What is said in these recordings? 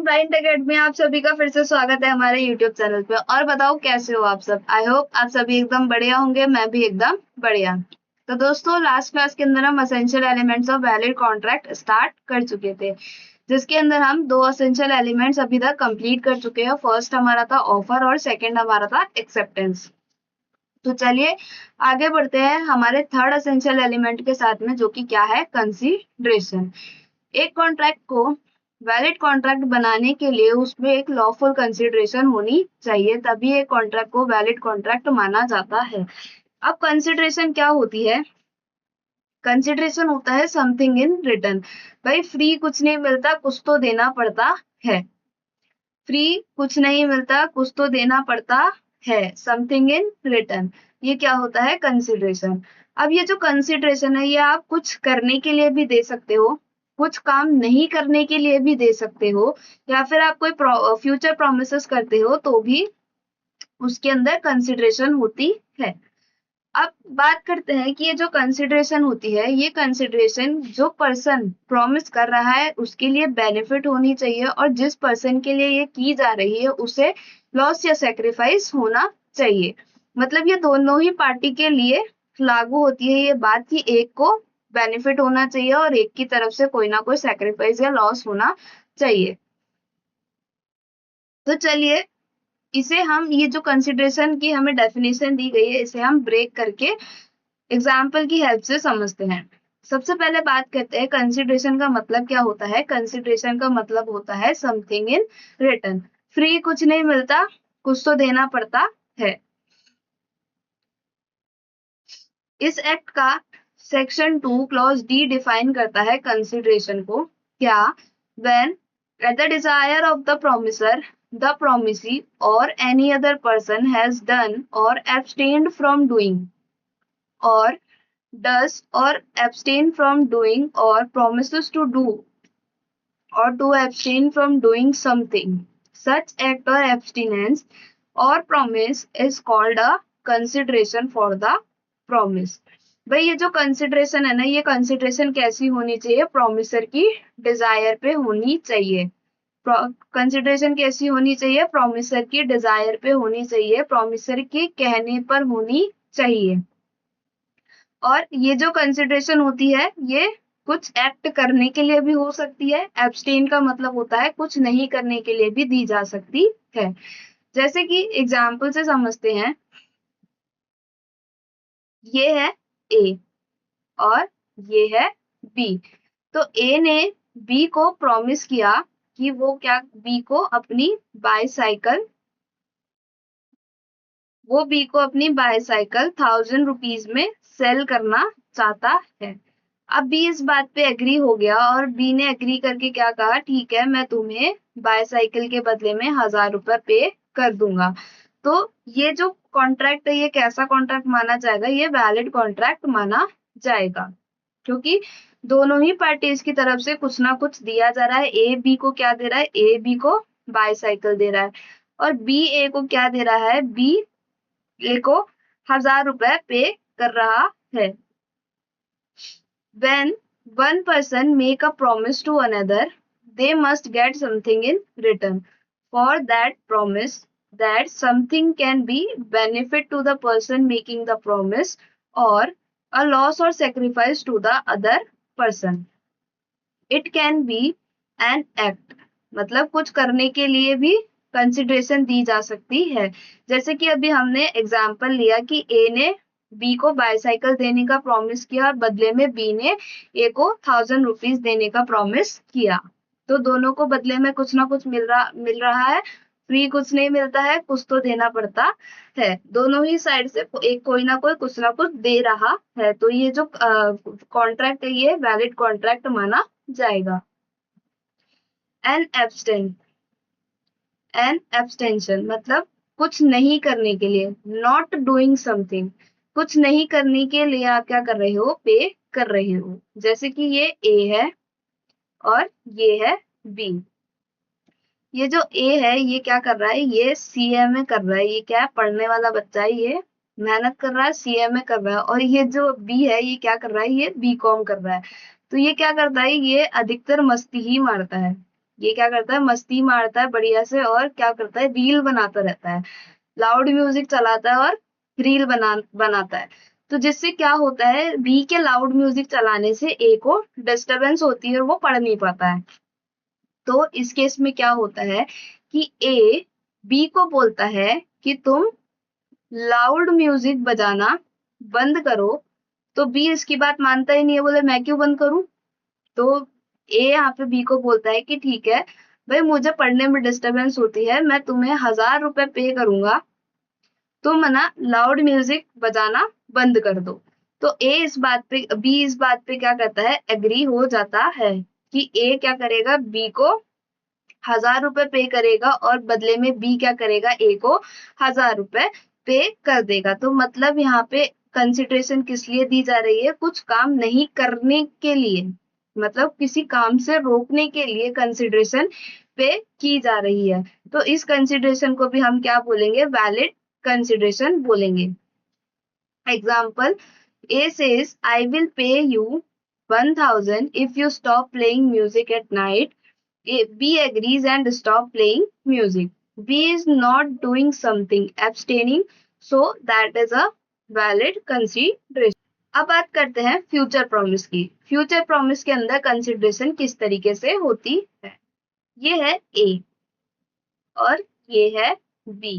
Bright academy आप सभी का फिर से स्वागत है हमारे यूट्यूब चैनल पे। और बताओ कैसे हो आप सब। आई होप आप सभी एकदम बढ़िया होंगे, मैं भी एकदम बढ़िया। तो दोस्तों, लास्ट क्लास के अंदर हम essential elements of valid contract start कर चुके थे, जिसके अंदर हम दो असेंशियल एलिमेंट्स अभी तक कंप्लीट कर चुके हैं। फर्स्ट हमारा था ऑफर और सेकेंड हमारा था एक्सेप्टेंस। तो चलिए आगे बढ़ते हैं हमारे थर्ड असेंशियल एलिमेंट के साथ में, जो कि क्या है, कंसीडरेशन। एक कॉन्ट्रैक्ट को वैलिड कॉन्ट्रैक्ट बनाने के लिए उसमें एक लॉफुल कंसीडरेशन होनी चाहिए, तभी एक कॉन्ट्रैक्ट को वैलिड कॉन्ट्रैक्ट माना जाता है। अब कंसीडरेशन क्या होती है? कंसीडरेशन होता है समथिंग इन रिटर्न। भाई फ्री कुछ नहीं मिलता, कुछ तो देना पड़ता है। फ्री कुछ नहीं मिलता, कुछ तो देना पड़ता है, समथिंग इन रिटर्न। ये क्या होता है? कंसीडरेशन। अब ये जो कंसीडरेशन है, ये आप कुछ करने के लिए भी दे सकते हो, कुछ काम नहीं करने के लिए भी दे सकते हो, या फिर आप कोई फ्यूचर प्रोमिसेस करते हो तो भी उसके अंदर कंसीडरेशन होती है। अब बात करते हैं कि ये जो कंसीडरेशन होती है, ये कंसीडरेशन जो पर्सन प्रॉमिस कर रहा है उसके लिए बेनिफिट होनी चाहिए, और जिस पर्सन के लिए ये की जा रही है उसे लॉस या सेक्रीफाइस होना चाहिए। मतलब ये दोनों ही पार्टी के लिए लागू होती है ये बात कि एक को बेनिफिट होना चाहिए और एक की तरफ से कोई ना कोई सेक्रीफाइस या लॉस होना चाहिए। तो चलिए इसे हम, ये जो कंसीडरेशन की हमें डेफिनेशन दी गई है, इसे हम ब्रेक करके एग्जाम्पल की हेल्प से समझते हैं। सबसे पहले बात करते हैं कंसीडरेशन का मतलब क्या होता है। कंसीडरेशन का मतलब होता है समथिंग इन रिटर्न। फ्री कुछ नहीं मिलता, कुछ तो देना पड़ता है। इस एक्ट का सेक्शन 2 क्लॉज डी डिफाइन करता है कंसीडरेशन को। क्या? When at the desire of the promisor, the promisee or any other person has done or abstained from doing or does or abstain from doing or promises to do or to abstain from doing something. Such act or abstinence or promise is called a consideration for the promise. भाई ये जो consideration है ना, ये consideration कैसी होनी चाहिए? Promisor की डिजायर पे होनी चाहिए। कंसिडरेशन कैसी होनी चाहिए? प्रोमिसर की डिजायर पे होनी चाहिए, प्रोमिसर के कहने पर होनी चाहिए। और ये जो कंसिडरेशन होती है, ये कुछ एक्ट करने के लिए भी हो सकती है। एब्सटेन का मतलब होता है कुछ नहीं करने के लिए भी दी जा सकती है। जैसे कि एग्जाम्पल से समझते हैं, ये है ए और ये है बी। तो ए ने बी को प्रॉमिस किया कि वो क्या, बी को अपनी बाईसाइकिल, वो बी को अपनी बाईसाइकिल 1000 रुपीज में सेल करना चाहता है। अब बी इस बात पे एग्री हो गया और बी ने एग्री करके क्या कहा, ठीक है मैं तुम्हें बाईसाइकिल के बदले में 1000 रुपए पे कर दूंगा। तो ये जो कॉन्ट्रैक्ट है, ये कैसा कॉन्ट्रैक्ट माना जाएगा? ये वैलिड कॉन्ट्रैक्ट माना जाएगा, क्योंकि दोनों ही पार्टीज की तरफ से कुछ ना कुछ दिया जा रहा है। ए बी को क्या दे रहा है? ए बी को बाईसाइकिल दे रहा है, और बी ए को क्या दे रहा है? बी ए को 1000 रुपए पे कर रहा है। When one person make a promise to another, they must get something in return. For that promise, that something can be benefit to the person making the promise or a loss or sacrifice to the other person. It can be an act. मतलब कुछ करने के लिए भी consideration दी जा सकती है। जैसे कि अभी हमने एग्जाम्पल लिया कि ए ने बी को बाईसाइकिल देने का प्रॉमिस किया और बदले में बी ने ए को 1000 रुपीज देने का प्रॉमिस किया। तो दोनों को बदले में कुछ ना कुछ मिल रहा है। फ्री कुछ नहीं मिलता है, कुछ तो देना पड़ता है। दोनों ही साइड से एक कोई ना कोई कुछ ना कुछ दे रहा है। तो ये जो कॉन्ट्रैक्ट है, ये वैलिड कॉन्ट्रैक्ट माना जाएगा। एन एब्सटेन, एन एब्सटेंशन मतलब कुछ नहीं करने के लिए, नॉट डूइंग समथिंग। कुछ नहीं करने के लिए आप क्या कर रहे हो? पे कर रहे हो। जैसे कि ये ए है और ये है बी। ये जो ए है ये क्या कर रहा है? ये सीएमए कर रहा है। ये क्या है? पढ़ने वाला बच्चा है, ये मेहनत कर रहा है, सीएमए कर रहा है। और ये जो बी है ये क्या कर रहा है? ये बीकॉम कर रहा है। तो ये क्या करता है? ये अधिकतर मस्ती ही मारता है। ये क्या करता है, मस्ती मारता है बढ़िया से और क्या करता है, रील बनाता रहता है, लाउड म्यूजिक चलाता है और रील बनाता है। तो जिससे क्या होता है, बी के लाउड म्यूजिक चलाने से ए को डिस्टरबेंस होती है और वो पढ़ नहीं पाता है। तो इस केस में क्या होता है कि ए बी को बोलता है कि तुम लाउड म्यूजिक बजाना बंद करो, तो बी इसकी बात मानता ही नहीं है, बोले मैं क्यों बंद करूं। तो ए यहाँ पे बी को बोलता है कि ठीक है भाई, मुझे पढ़ने में डिस्टरबेंस होती है, मैं तुम्हें 1000 रुपए पे करूंगा, तुम है ना लाउड म्यूजिक बजाना बंद कर दो। तो ए इस बात पे, बी इस बात पे क्या करता है, एग्री हो जाता है कि ए क्या करेगा, बी को 1000 रुपए पे करेगा और बदले में बी क्या करेगा, ए को 1000 रुपए पे कर देगा। तो मतलब यहाँ पे कंसिडरेशन किस लिए दी जा रही है, कुछ काम नहीं करने के लिए, मतलब किसी काम से रोकने के लिए कंसिडरेशन पे की जा रही है। तो इस कंसिडरेशन को भी हम क्या बोलेंगे, वैलिड कंसिडरेशन बोलेंगे। Example, A says, I will pay you 1000 if you stop playing music at night. B agrees and stop playing music. B is not doing something, abstaining, so that is a valid consideration. अब बात करते हैं future promise की। Future promise के अंदर consideration किस तरीके से होती है। ये है A और ये है B।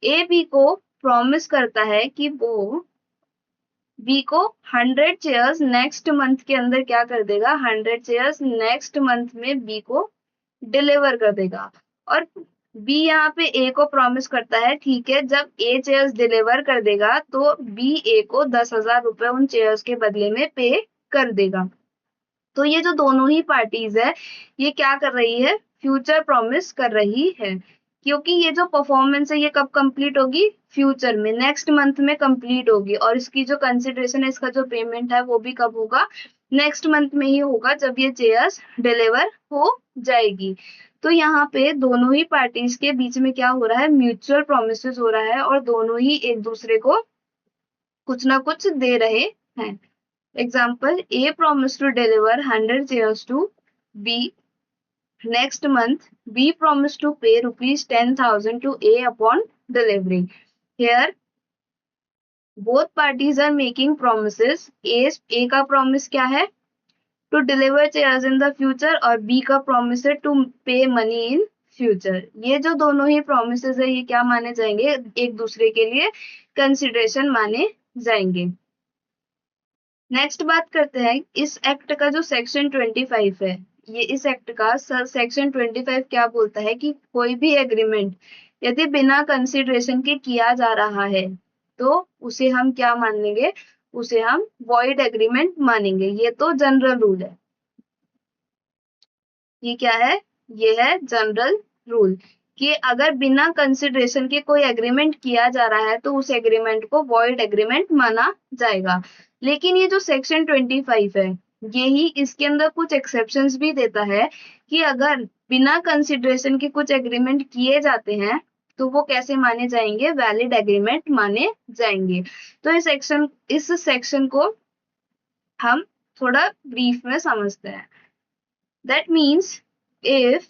A B को प्रॉमिस करता है कि वो बी को 100 चेयर्स नेक्स्ट मंथ के अंदर क्या कर देगा, 100 चेयर्स नेक्स्ट मंथ में बी को डिलीवर कर देगा। और बी यहाँ पे ए को प्रॉमिस करता है, ठीक है, जब ए चेयर्स डिलीवर कर देगा तो बी ए को 10,000 रुपए उन चेयर्स के बदले में पे कर देगा। तो ये जो दोनों ही पार्टीज है, ये क्या कर रही है, फ्यूचर प्रॉमिस कर रही है, क्योंकि ये जो परफॉर्मेंस है ये कब कंप्लीट होगी, फ्यूचर में, नेक्स्ट मंथ में कंप्लीट होगी। और इसकी जो कंसिडरेशन है, इसका जो पेमेंट है वो भी कब होगा, नेक्स्ट मंथ में ही होगा, जब ये चेयर्स डिलीवर हो जाएगी। तो यहाँ पे दोनों ही पार्टीज के बीच में क्या हो रहा है, म्यूचुअल प्रोमिसेस हो रहा है और दोनों ही एक दूसरे को कुछ ना कुछ दे रहे हैं। Example, A promised to deliver 100 chairs to B next month. B promised to pay rupees 10,000 to A upon delivery. Here, both parties are making promises. A का promise क्या है? To deliver chairs in the future और B का promise है to pay money in future. ये जो दोनों ही promises है, ये क्या माने जाएंगे, एक दूसरे के लिए consideration माने जाएंगे। नेक्स्ट बात करते हैं इस एक्ट का जो सेक्शन 25 है, ये इस एक्ट का सेक्शन 25 क्या बोलता है कि कोई भी एग्रीमेंट यदि बिना कंसिडरेशन के किया जा रहा है तो उसे हम क्या मानेंगे, उसे हम वॉइड एग्रीमेंट मानेंगे। ये तो जनरल रूल है। ये क्या है, ये है जनरल रूल कि अगर बिना कंसिडरेशन के कोई एग्रीमेंट किया जा रहा है तो उस एग्रीमेंट को वॉइड एग्रीमेंट माना जाएगा। लेकिन ये जो सेक्शन 25 है, यही इसके अंदर कुछ एक्सेप्शंस भी देता है कि अगर बिना कंसिडरेशन के कुछ एग्रीमेंट किए जाते हैं तो वो कैसे माने जाएंगे, वैलिड एग्रीमेंट माने जाएंगे। तो इस सेक्शन को हम थोड़ा ब्रीफ में समझते हैं। That means if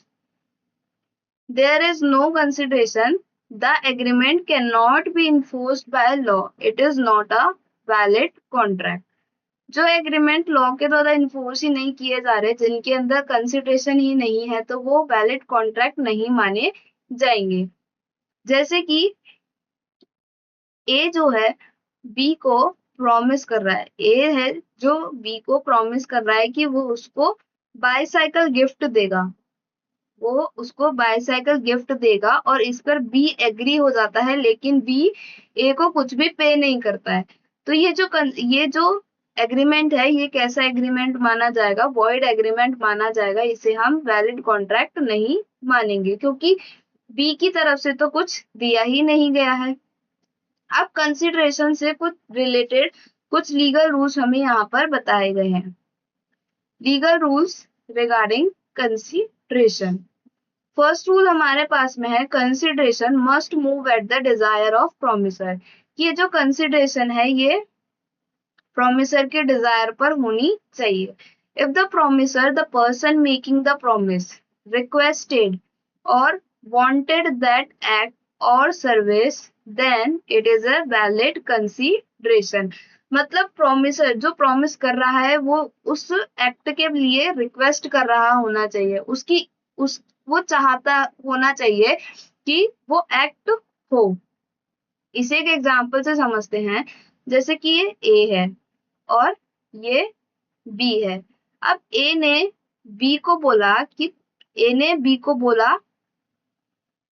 there is no consideration, the agreement cannot be enforced by law. It is not a valid contract. जो एग्रीमेंट लॉ के द्वारा इन्फोर्स ही नहीं किए जा रहे, जिनके अंदर कंसिडरेशन ही नहीं है, तो वो वैलिड कॉन्ट्रैक्ट नहीं माने जाएंगे। जैसे कि ए जो है बी को प्रॉमिस कर रहा है, ए है जो बी को प्रॉमिस कर रहा है कि वो उसको बाईसाइकिल गिफ्ट देगा, वो उसको बाईसाइकिल गिफ्ट देगा और इस पर बी एग्री हो जाता है, लेकिन बी ए को कुछ भी पे नहीं करता है। तो ये जो एग्रीमेंट है, ये कैसा एग्रीमेंट माना जाएगा, वॉइड एग्रीमेंट माना जाएगा। इसे हम वैलिड कॉन्ट्रैक्ट नहीं मानेंगे क्योंकि बी की तरफ से तो कुछ दिया ही नहीं गया है। अब कंसिडरेशन से कुछ रिलेटेड कुछ लीगल रूल्स हमें यहाँ पर बताए गए हैं। Legal rules regarding consideration. First rule हमारे पास में है, consideration must move at the desire of promisor. ये जो कंसिडरेशन है ये प्रोमिसर के डिजायर पर होनी चाहिए। If the promisor, the person making the promise, requested or wanted that act or service, then it is a valid consideration. मतलब promisor जो प्रॉमिस कर रहा है वो उस एक्ट के लिए रिक्वेस्ट कर रहा होना चाहिए, उसकी उस वो चाहता होना चाहिए कि वो एक्ट हो। इसे एक एग्जांपल से समझते हैं, जैसे कि ये ए है और ये बी है। अब ए ने बी को बोला कि ए ने बी को बोला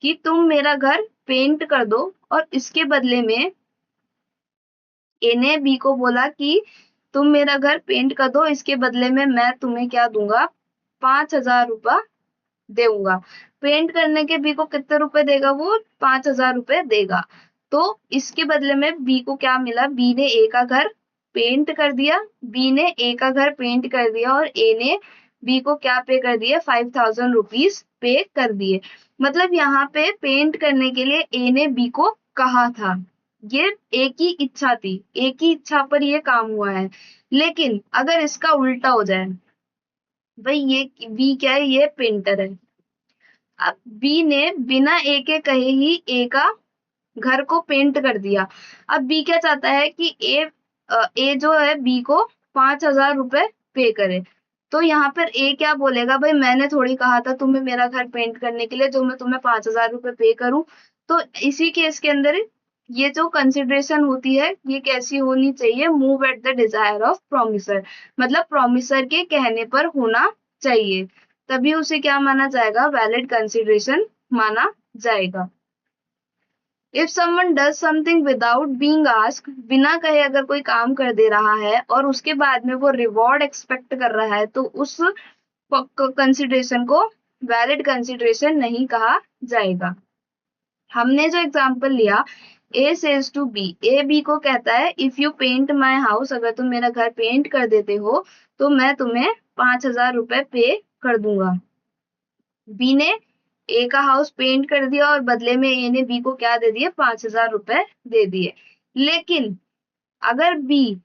कि तुम मेरा घर पेंट कर दो, और इसके बदले में ए ने बी को बोला कि तुम मेरा घर पेंट कर दो, इसके बदले में मैं तुम्हें क्या दूंगा, 5,000 रुपया दूंगा। पेंट करने के बी को कितने रुपए देगा, वो 5,000 रुपए देगा। तो इसके बदले में बी को क्या मिला, बी ने ए का घर पेंट कर दिया, बी ने ए का घर पेंट कर दिया और ए ने बी को क्या पे कर दिया, 5,000 रुपीज पे कर दिए। मतलब यहाँ पे पेंट करने के लिए ए ने बी को कहा था, ये एक ही इच्छा थी, एक ही इच्छा पर ये काम हुआ है। लेकिन अगर इसका उल्टा हो जाए, भाई ये बी क्या है, ये पेंटर है। अब बी ने बिना ए के कहे ही ए का घर को पेंट कर दिया। अब बी क्या चाहता है कि ए जो है बी को 5,000 रुपए पे करे। तो यहाँ पर ए क्या बोलेगा, भाई मैंने थोड़ी कहा था तुम्हें मेरा घर पेंट करने के लिए जो मैं तुम्हें 5,000 रुपए पे करूं। तो इसी केस के अंदर ये जो कंसिडरेशन होती है ये कैसी होनी चाहिए, move at the desire of promisor, मतलब प्रोमिसर के कहने पर होना चाहिए, तभी उसे क्या माना जाएगा, वैलिड कंसिडरेशन माना जाएगा। If someone does something without being asked, बिना कहे अगर कोई काम कर दे रहा है और उसके बाद में वो रिवॉर्ड एक्सपेक्ट कर रहा है, तो उस कंसिडरेशन को वैलिड कंसिडरेशन नहीं कहा जाएगा। हमने जो एग्जांपल लिया, A says to B, A B को कहता है if you paint my house, अगर तुम मेरा घर पेंट कर देते हो तो मैं तुम्हें 5,000 रुपए पे कर दूंगा। बी ने ए का हाउस पेंट कर दिया और बदले में ए ने बी को क्या दे दिए, 5,000 रुपए दे दिए। लेकिन अगर बी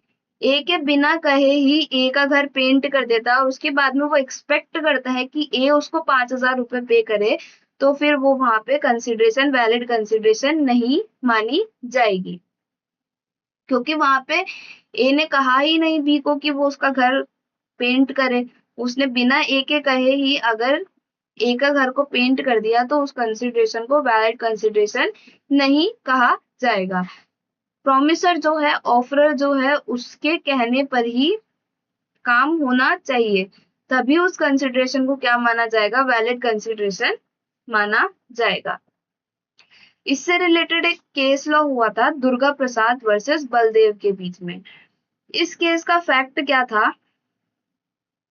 ए के बिना कहे ही ए का घर पेंट कर देता है और उसके बाद में वो एक्सपेक्ट करता है कि ए उसको 5,000 रुपए पे करे, तो फिर वो वहां पे कंसिडरेशन, वैलिड कंसिडरेशन नहीं मानी जाएगी, क्योंकि वहां पे ए ने कहा ही नहीं बी को कि वो उसका घर पेंट करे। उसने बिना ए के कहे ही अगर ए का घर को पेंट कर दिया तो उस कंसिडरेशन को वैलिड कंसिडरेशन नहीं कहा जाएगा। प्रॉमिसर जो है, ऑफरर जो है, उसके कहने पर ही काम होना चाहिए, तभी उस कंसिडरेशन को क्या माना जाएगा, वैलिड कंसिडरेशन माना जाएगा। इससे रिलेटेड एक केस लॉ हुआ था दुर्गा प्रसाद वर्सेस बलदेव के बीच में। इस केस का फैक्ट क्या था,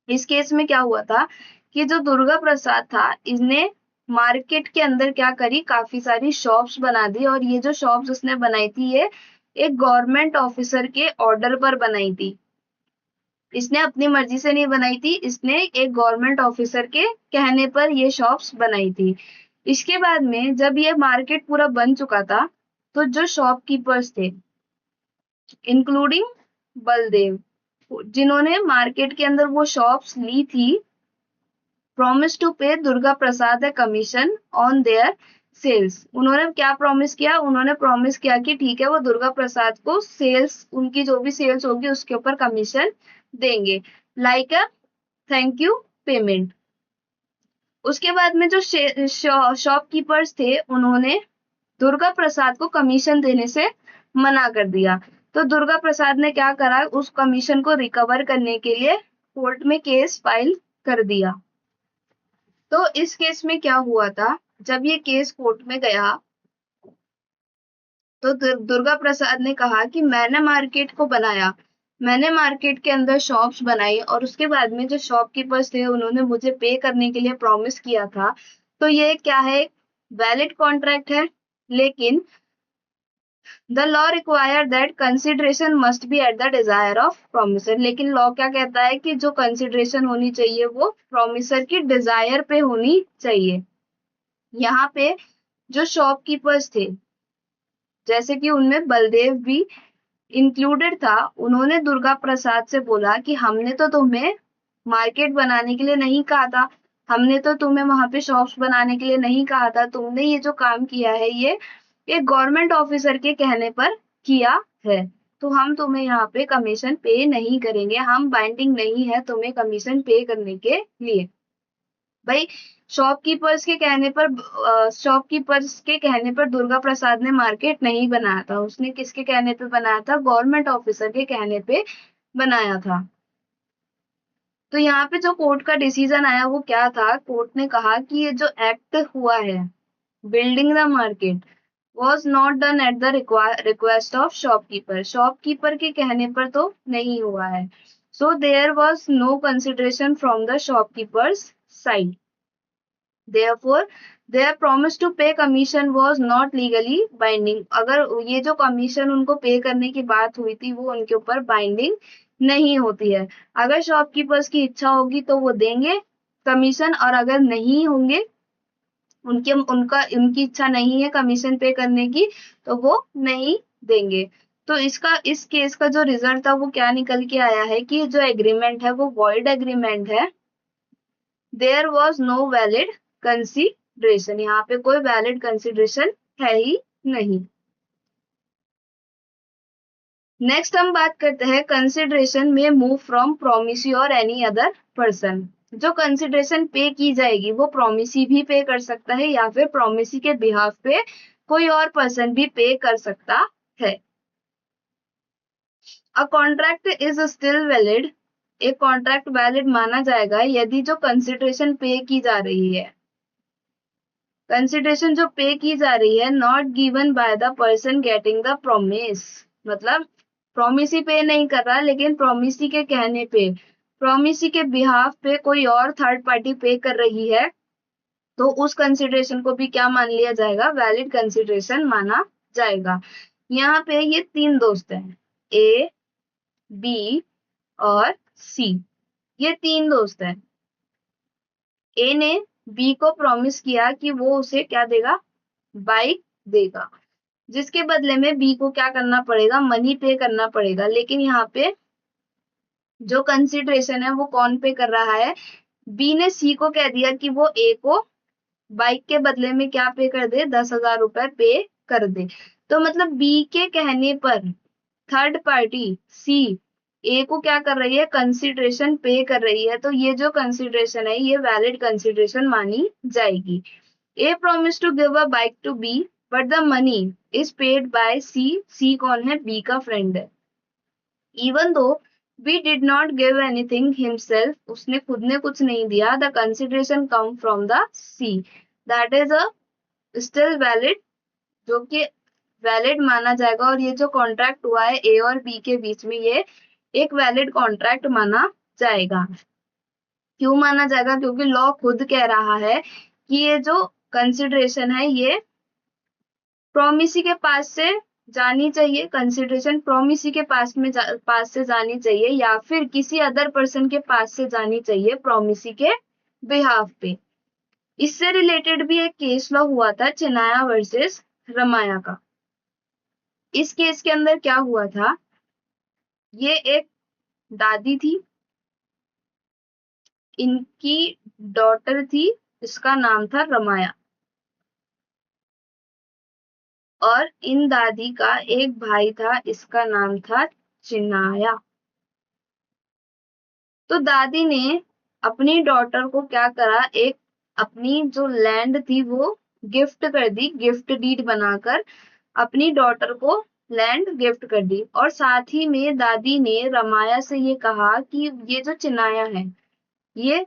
इस केस में क्या हुआ था कि जो दुर्गा प्रसाद था, इसने मार्केट के अंदर क्या करी, काफी सारी शॉप्स बना दी, और ये जो शॉप्स उसने बनाई थी ये एक गवर्नमेंट ऑफिसर के ऑर्डर पर बनाई थी। इसने अपनी मर्जी से नहीं बनाई थी, इसने एक गवर्नमेंट ऑफिसर के कहने पर ये शॉप्स बनाई थी। इसके बाद में जब ये मार्केट पूरा बन चुका था, तो जो शॉपकीपर्स थे इंक्लूडिंग बलदेव, जिन्होंने मार्केट के अंदर वो शॉप्स ली थी, promise to pay Durga Prasad a commission on their sales. उन्होंने क्या प्रॉमिस किया, उन्होंने प्रॉमिस किया कि ठीक है वो दुर्गा प्रसाद को सेल्स, उनकी जो भी सेल्स होगी उसके ऊपर कमीशन देंगे, like a thank you payment. उसके बाद में जो शॉपकीपर्स थे उन्होंने दुर्गा प्रसाद को कमीशन देने से मना कर दिया। तो दुर्गा प्रसाद ने क्या करा, उस कमीशन को रिकवर करने के लिए कोर्ट में केस फाइल कर दिया। तो इस केस में क्या हुआ था, जब ये केस कोर्ट में गया तो दुर्गा प्रसाद ने कहा कि मैंने मार्केट को बनाया, मैंने मार्केट के अंदर शॉप्स बनाई, और उसके बाद में जो शॉपकीपर्स थे उन्होंने मुझे पे करने के लिए प्रॉमिस किया था। तो ये क्या है, वैलिड कॉन्ट्रैक्ट है। लेकिन the law require that consideration must be at the desire of promisor, लेकिन लॉ क्या कहता है कि जो कंसिडरेशन होनी चाहिए वो प्रोमिसर की डिजायर पे होनी चाहिए। यहाँ पे जो शॉपकीपर्स थे, जैसे कि उनमें बलदेव भी इंक्लूडेड था, उन्होंने दुर्गा प्रसाद से बोला कि हमने तो तुम्हें मार्केट बनाने के लिए नहीं कहा था, हमने तो तुम्हें वहां पे शॉप्स बनाने के लिए नहीं कहा था, तुमने ये जो काम किया है ये एक गवर्नमेंट ऑफिसर के कहने पर किया है, तो हम तुम्हें यहाँ पे कमीशन पे नहीं करेंगे, हम बाइंडिंग नहीं है तुम्हें कमीशन पे करने के लिए। भाई शॉपकीपर्स के कहने पर दुर्गा प्रसाद ने मार्केट नहीं बनाया था, उसने किसके कहने पे बनाया था? गवर्नमेंट ऑफिसर के कहने पे बनाया था। तो यहाँ पे जो कोर्ट का डिसीजन आया वो क्या था? कोर्ट ने कहा कि ये जो एक्ट हुआ है, building the market, was not done at the request of shopkeeper, shopkeeper के कहने पर तो नहीं हुआ है। So there was no consideration from the shopkeeper's side, therefore their promise to pay commission was not legally binding, अगर ये जो कमीशन उनको पे करने की बात हुई थी वो उनके ऊपर बाइंडिंग नहीं होती है। अगर शॉपकीपर्स की इच्छा होगी तो वो देंगे कमीशन, और अगर नहीं होंगे, उनकी इच्छा नहीं है कमीशन पे करने की, तो वो नहीं देंगे। तो इस केस का जो रिजल्ट था वो क्या निकल के आया है कि जो एग्रीमेंट है वो वॉइड एग्रीमेंट है। There was no valid consideration, यहाँ पे कोई वैलिड कंसिडरेशन है ही नहीं। नेक्स्ट हम बात करते हैं कंसिडरेशन में मूव फ्रॉम प्रोमिसी और एनी अदर पर्सन। जो कंसिडरेशन पे की जाएगी वो प्रोमिसी भी पे कर सकता है या फिर प्रोमिसी के बिहाफ पे कोई और पर्सन भी पे कर सकता है। A contract is still valid, एक कॉन्ट्रैक्ट वैलिड माना जाएगा यदि जो कंसिडरेशन पे की जा रही है, कंसिडरेशन जो पे की जा रही है, not given by the person getting the promise, मतलब प्रोमिसी पे नहीं कर रहा लेकिन प्रोमिसी के कहने पे, प्रोमिसी के बिहाफ पे कोई और थर्ड पार्टी पे कर रही है, तो उस कंसिडरेशन को भी क्या मान लिया जाएगा? वैलिड कंसिडरेशन माना जाएगा। यहाँ पे ये तीन दोस्त हैं, ए, बी और सी, ये तीन दोस्त हैं। ए ने बी को प्रॉमिस किया कि वो उसे क्या देगा? बाइक देगा, जिसके बदले में बी को क्या करना पड़ेगा? मनी पे करना पड़ेगा। लेकिन यहाँ पे जो कंसिडरेशन है वो कौन पे कर रहा है? बी ने सी को कह दिया कि वो ए को बाइक के बदले में क्या पे कर दे? 10,000 रुपए पे कर दे। तो मतलब बी के कहने पर थर्ड पार्टी सी ए को क्या कर रही है? कंसिडरेशन पे कर रही है। तो ये जो कंसिडरेशन है ये वैलिड कंसिडरेशन मानी जाएगी। A promise to give a bike to B but the money is paid by C, C कौन है? बी का फ्रेंड है। Even though B did not give anything himself, उसने खुद ने कुछ नहीं दिया, the consideration come from the C, that is a still valid, जो कि वैलिड माना जाएगा। और ये जो कॉन्ट्रैक्ट हुआ है ए और बी के बीच में, ये एक वैलिड कॉन्ट्रैक्ट माना जाएगा। क्यों माना जाएगा? क्योंकि लॉ खुद कह रहा है कि ये जो कंसिडरेशन है ये प्रोमिसी के पास से जानी चाहिए, कंसिडरेशन प्रोमिसी के पास से जानी चाहिए या फिर किसी अदर पर्सन के पास से जानी चाहिए प्रोमिसी के बिहाफ पे। इससे रिलेटेड भी एक केस लॉ हुआ था, चिनाया वर्सेस रमाया का। इस केस के अंदर क्या हुआ था? ये एक दादी थी, इनकी डॉटर थी, इसका नाम था रमाया, और इन दादी का एक भाई था, इसका नाम था चिनाया। तो दादी ने अपनी डॉटर को क्या करा? एक अपनी जो लैंड थी वो गिफ्ट कर दी, गिफ्ट डीड बनाकर अपनी डॉटर को लैंड गिफ्ट कर दी। और साथ ही में दादी ने रमाया से ये कहा कि ये जो चिनाया है ये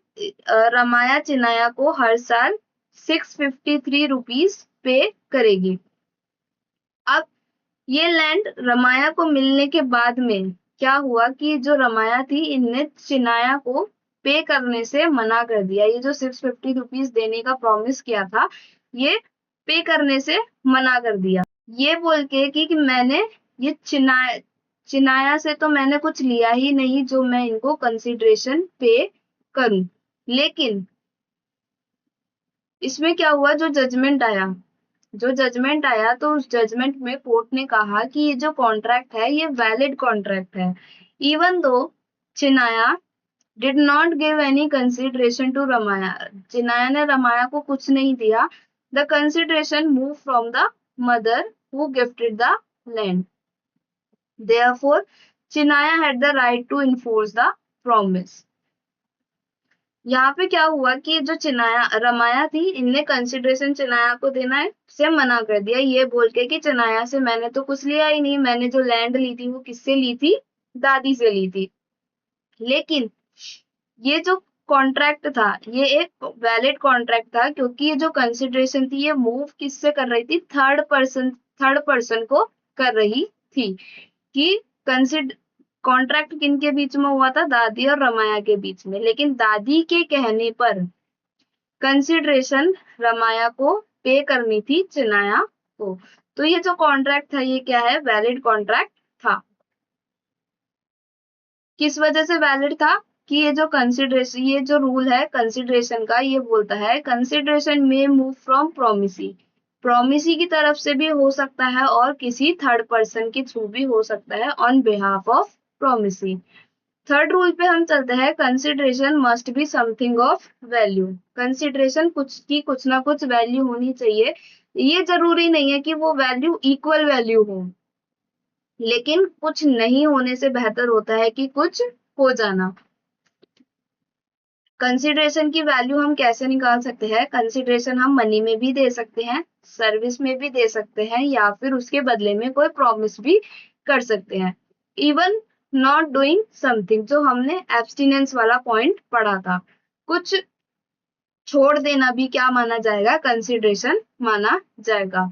रमाया चिनाया को हर साल 653 रुपीज पे करेगी। अब ये लैंड रमाया को मिलने के बाद में क्या हुआ कि जो रमाया थी इनने चिनाया को पे करने से मना कर दिया। ये जो 650 रुपीज देने का प्रॉमिस किया था ये पे करने से मना कर दिया, ये बोल के कि मैंने ये चिनाया से तो मैंने कुछ लिया ही नहीं जो मैं इनको कंसिडरेशन पे करूं। लेकिन इसमें क्या हुआ? जो जजमेंट आया तो उस जजमेंट में कोर्ट ने कहा कि ये जो कॉन्ट्रैक्ट है ये वैलिड कॉन्ट्रैक्ट है। Even though Chinnaya did not give any consideration to Ramayya, Chinnaya ने रमाया को कुछ नहीं दिया। The consideration move from the mother who gifted the land, therefore Chinnaya had the right to enforce the promise. यहाँ पे क्या हुआ कि जो चिनाया रमाया थी, इनने कंसिडरेशन चिनाया को देना है से मना कर दिया, ये बोल के कि चिनाया से मैंने तो कुछ लिया ही नहीं, मैंने जो लैंड ली थी वो किससे ली थी, दादी से ली थी। लेकिन ये जो कॉन्ट्रैक्ट था ये एक वैलिड कॉन्ट्रैक्ट था, क्योंकि ये जो कंसिडरेशन थी ये मूव किससे कर रही थी, थर्ड पर्सन को कर रही थी। कि कंसिड कॉन्ट्रैक्ट किनके बीच में हुआ था, दादी और रमाया के बीच में, लेकिन दादी के कहने पर कंसिडरेशन रमाया को पे करनी थी चिनाया को। तो ये जो कॉन्ट्रैक्ट था ये क्या है, वैलिड कॉन्ट्रैक्ट था। किस वजह से वैलिड था कि ये जो कंसिडरेशन, ये जो रूल है कंसिडरेशन का, ये बोलता है कंसिडरेशन में मूव फ्रॉम प्रोमिसी, प्रोमिसी की तरफ से भी हो सकता है और किसी थर्ड पर्सन के थ्रू भी हो सकता है on behalf of promisee. Third rule पे हम चलते हैं, consideration must be something of value, consideration कुछ की कुछ ना कुछ वैल्यू होनी चाहिए। ये जरूरी नहीं है कि वो वैल्यू इक्वल वैल्यू हो, लेकिन कुछ नहीं होने से बेहतर होता है कि कुछ हो जाना। कंसिडरेशन की वैल्यू हम कैसे निकाल सकते हैं, कंसिडरेशन हम मनी में भी दे सकते हैं, सर्विस में भी दे सकते हैं, या फिर उसके बदले में कोई प्रॉमिस भी कर सकते हैं। इवन नॉट डूइंग समथिंग, जो हमने एब्सटिनेंस वाला पॉइंट पढ़ा था, कुछ छोड़ देना भी क्या माना जाएगा, कंसिडरेशन माना जाएगा।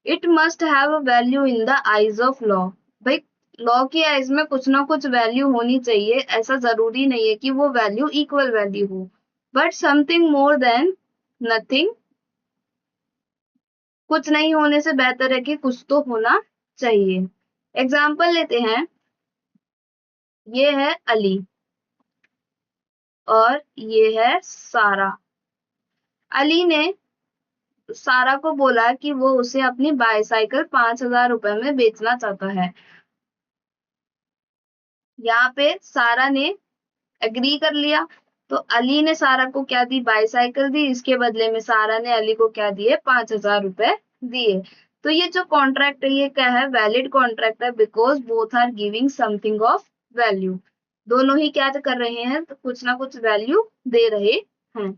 It must have a value in the eyes of law, भाई लॉ की आईज में कुछ ना कुछ वैल्यू होनी चाहिए, ऐसा जरूरी नहीं है कि वो वैल्यू इक्वल वैल्यू हो, but something more than nothing, कुछ नहीं होने से बेहतर है कि कुछ तो होना चाहिए। एग्जाम्पल लेते हैं, ये है अली और ये है सारा। अली ने सारा को बोला कि वो उसे अपनी बाईसाइकिल 5,000 रुपए में बेचना चाहता है। यहाँ पे सारा ने एग्री कर लिया, तो अली ने सारा को क्या दी, बाईसाइकिल दी, इसके बदले में सारा ने अली को क्या दिए, 5,000 रुपए दिए। तो ये जो कॉन्ट्रैक्ट है ये क्या है, वैलिड कॉन्ट्रैक्ट है, because both are giving something of value, दोनों ही क्या कर रहे हैं, तो कुछ ना कुछ वैल्यू दे रहे हैं।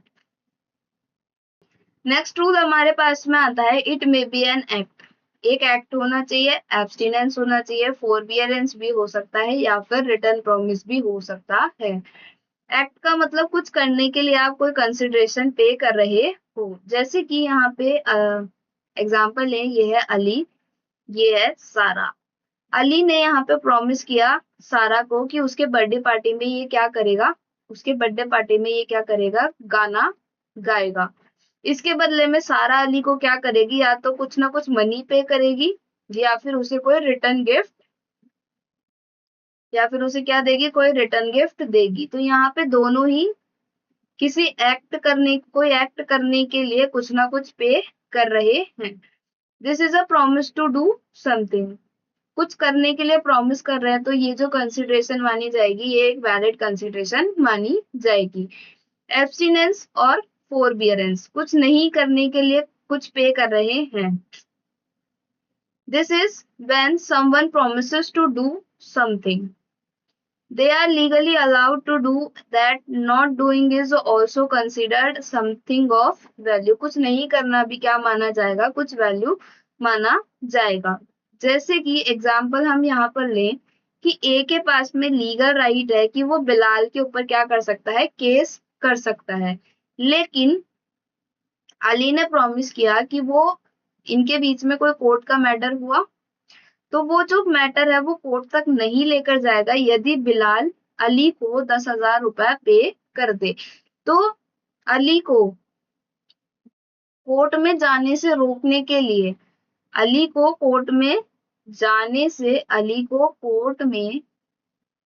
नेक्स्ट रूल हमारे पास में आता है, it may B an act, एक एक्ट होना चाहिए, एब्सटिनेंस होना चाहिए, फोरबियरेंस भी हो सकता है, या फिर रिटर्न प्रॉमिस भी हो सकता है। एक्ट का मतलब कुछ करने के लिए आप कोई कंसिडरेशन पे कर रहे हो, जैसे कि यहाँ पे एग्जाम्पल है, ये है अली, ये है सारा। अली ने यहाँ पे प्रॉमिस किया सारा को कि उसके बर्थडे पार्टी में ये क्या करेगा, उसके बर्थडे पार्टी में ये क्या करेगा, गाना गाएगा। इसके बदले में सारा अली को क्या करेगी, या तो कुछ ना कुछ मनी पे करेगी, या फिर उसे कोई रिटर्न गिफ्ट, या फिर उसे क्या देगी, कोई रिटर्न गिफ्ट देगी। तो यहाँ पे दोनों ही कोई एक्ट करने के लिए कुछ ना कुछ पे कर रहे हैं। This is a promise to do something, कुछ करने के लिए प्रॉमिस कर रहे हैं, तो ये जो कंसिडरेशन मानी जाएगी ये एक वैलिड कंसिडरेशन मानी जाएगी। एब्सटिनेंस और फोरबियरेंस, कुछ नहीं करने के लिए कुछ पे कर रहे हैं। This is when someone promises to do something, they are legally allowed to do that, not doing is also considered something of value, कुछ नहीं करना भी क्या माना जाएगा, कुछ वैल्यू माना जाएगा। जैसे कि एग्जाम्पल हम यहाँ पर लें कि ए के पास में लीगल राइट है कि वो बिलाल के ऊपर क्या कर सकता है, केस कर सकता है, लेकिन अली ने प्रॉमिस किया कि वो इनके बीच में कोई कोर्ट का मैटर हुआ तो वो जो मैटर है वो कोर्ट तक नहीं लेकर जाएगा यदि बिलाल अली को 10,000 रुपए पे कर दे। तो अली को कोर्ट में जाने से रोकने के लिए, अली को कोर्ट में जाने से, अली को कोर्ट में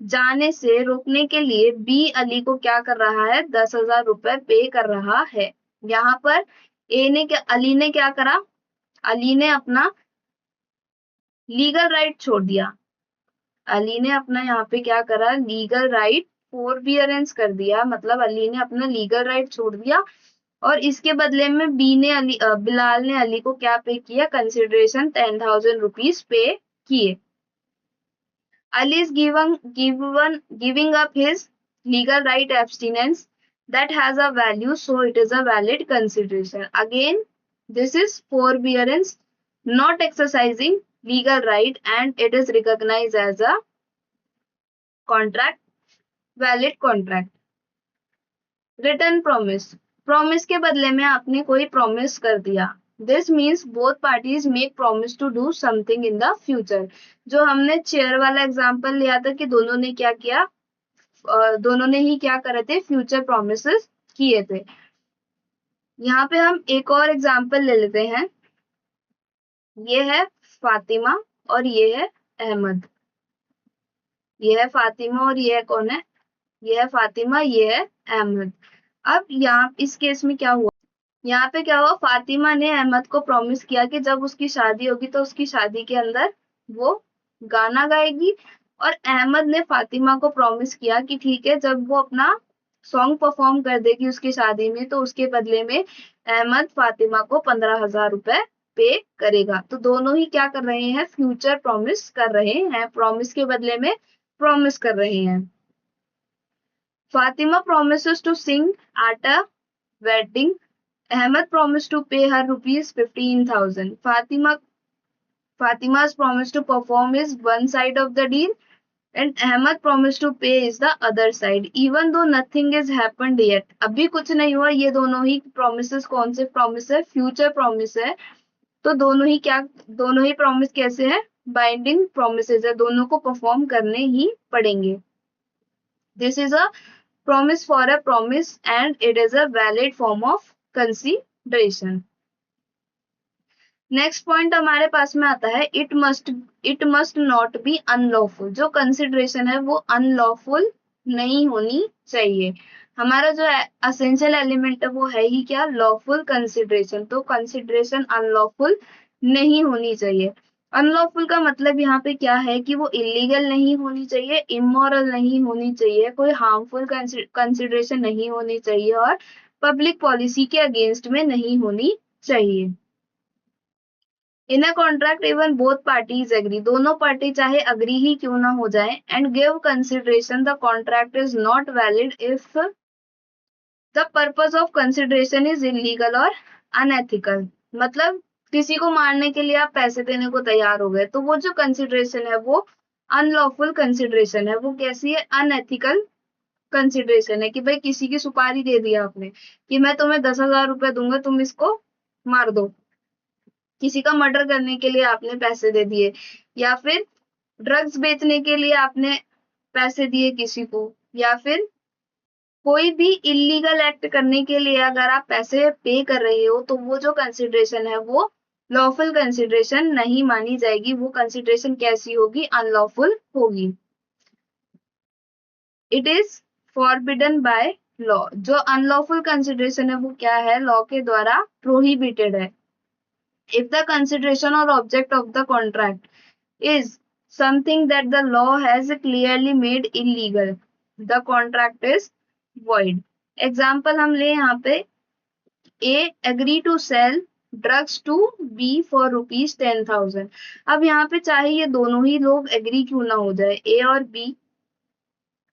जाने से रोकने के लिए बी अली को क्या कर रहा है, 10,000 रुपए पे कर रहा है। यहाँ पर अली ने क्या करा, अली ने अपना लीगल राइट छोड़ दिया, अली ने अपना यहाँ पे क्या करा, लीगल राइट फोरबियरेंस कर दिया, मतलब अली ने अपना लीगल राइट छोड़ दिया और इसके बदले में बिलाल ने अली को क्या पे किया, कंसिडरेशन 10,000 रुपीज पे किए। Ali is giving up his legal right abstinence that has a value, so it is a valid consideration. Again, this is forbearance, not exercising legal right, and it is recognized as a contract, valid contract. Written promise, promise के बदले में आपने कोई promise कर दिया. This means both parties make promise to do something in the future. जो हमने chair वाला एग्जाम्पल लिया था कि दोनों ने क्या किया, दोनों ने ही क्या करे थे, फ्यूचर प्रोमिसेस किए थे। यहाँ पे हम एक और एग्जाम्पल ले लेते हैं। ये है फातिमा और ये है अहमद। ये है फातिमा और ये है कौन है, ये है फातिमा, ये है अहमद। अब यहाँ इस केस में क्या हुआ, यहाँ पे क्या हुआ, फातिमा ने अहमद को प्रॉमिस किया कि जब उसकी शादी होगी तो उसकी शादी के अंदर वो गाना गाएगी, और अहमद ने फातिमा को प्रॉमिस किया कि ठीक है जब वो अपना सॉन्ग परफॉर्म कर देगी उसकी शादी में तो उसके बदले में अहमद फातिमा को 15,000 रुपए पे करेगा। तो दोनों ही क्या कर रहे हैं, फ्यूचर प्रॉमिस कर रहे हैं, प्रॉमिस के बदले में प्रॉमिस कर रहे हैं। Fatima promises to sing at a wedding. Ahmed promised to pay her rupees 15,000. Fatima's promise to perform is one side of the deal and Ahmed promised to pay is the other side. Even though nothing has happened yet. अभी कुछ नहीं हुआ, ये दोनों ही promises कौन से promise है, future promise है। तो दोनों ही promise कैसे है, binding promises है, दोनों को perform करने ही पड़ेंगे। This is a promise for a promise and it is a valid form of consideration. Next point हमारे पास में आता है it must not be unlawful. जो कंसिडरेशन है वो अनलॉफुल नहीं होनी चाहिए। हमारा जो एसेंशियल एलिमेंट है वो है ही क्या, लॉफुल कंसिडरेशन। तो कंसिडरेशन अनलॉफुल नहीं होनी चाहिए। अनलॉफुल का मतलब यहाँ पे क्या है कि वो इलीगल नहीं होनी चाहिए, इमोरल नहीं होनी चाहिए, कोई हार्मफुल कंसिडरेशन नहीं होनी चाहिए और पब्लिक पॉलिसी के अगेंस्ट में नहीं होनी चाहिए। In a contract even both parties agree, दोनों पार्टी चाहे अग्री ही क्यों ना हो जाए, and give consideration the contract is not valid if the purpose of consideration is illegal और अनएथिकल। मतलब किसी को मारने के लिए आप पैसे देने को तैयार हो गए तो वो जो कंसिडरेशन है वो अनलॉफुल कंसिडरेशन है। वो कैसी है, अनएथिकल कंसिडरेशन है कि भाई किसी की सुपारी दे दिया आपने कि मैं तुम्हें 10,000 रुपए दूंगा तुम इसको मार दो, किसी का मर्डर करने के लिए आपने पैसे दे दिए, या फिर ड्रग्स बेचने के लिए आपने पैसे दिए किसी को, या फिर कोई भी इलीगल एक्ट करने के लिए अगर आप पैसे पे कर रहे हो तो वो जो कंसिडरेशन है वो लॉफुल कंसिडरेशन नहीं मानी जाएगी। वो कंसिडरेशन कैसी होगी, अनलॉफुल होगी। It is forbidden by law. जो अनलॉफुल कंसिडरेशन है वो क्या है, लॉ के द्वारा प्रोहिबिटेड है। If the consideration or object of the contract is something that the law has clearly made illegal, the contract is void. Example हम ले यहाँ पे, A agree to sell drugs to B for rupees 10,000. अब यहाँ पे चाहे ये दोनों ही लोग एग्री क्यों ना हो जाए, A और B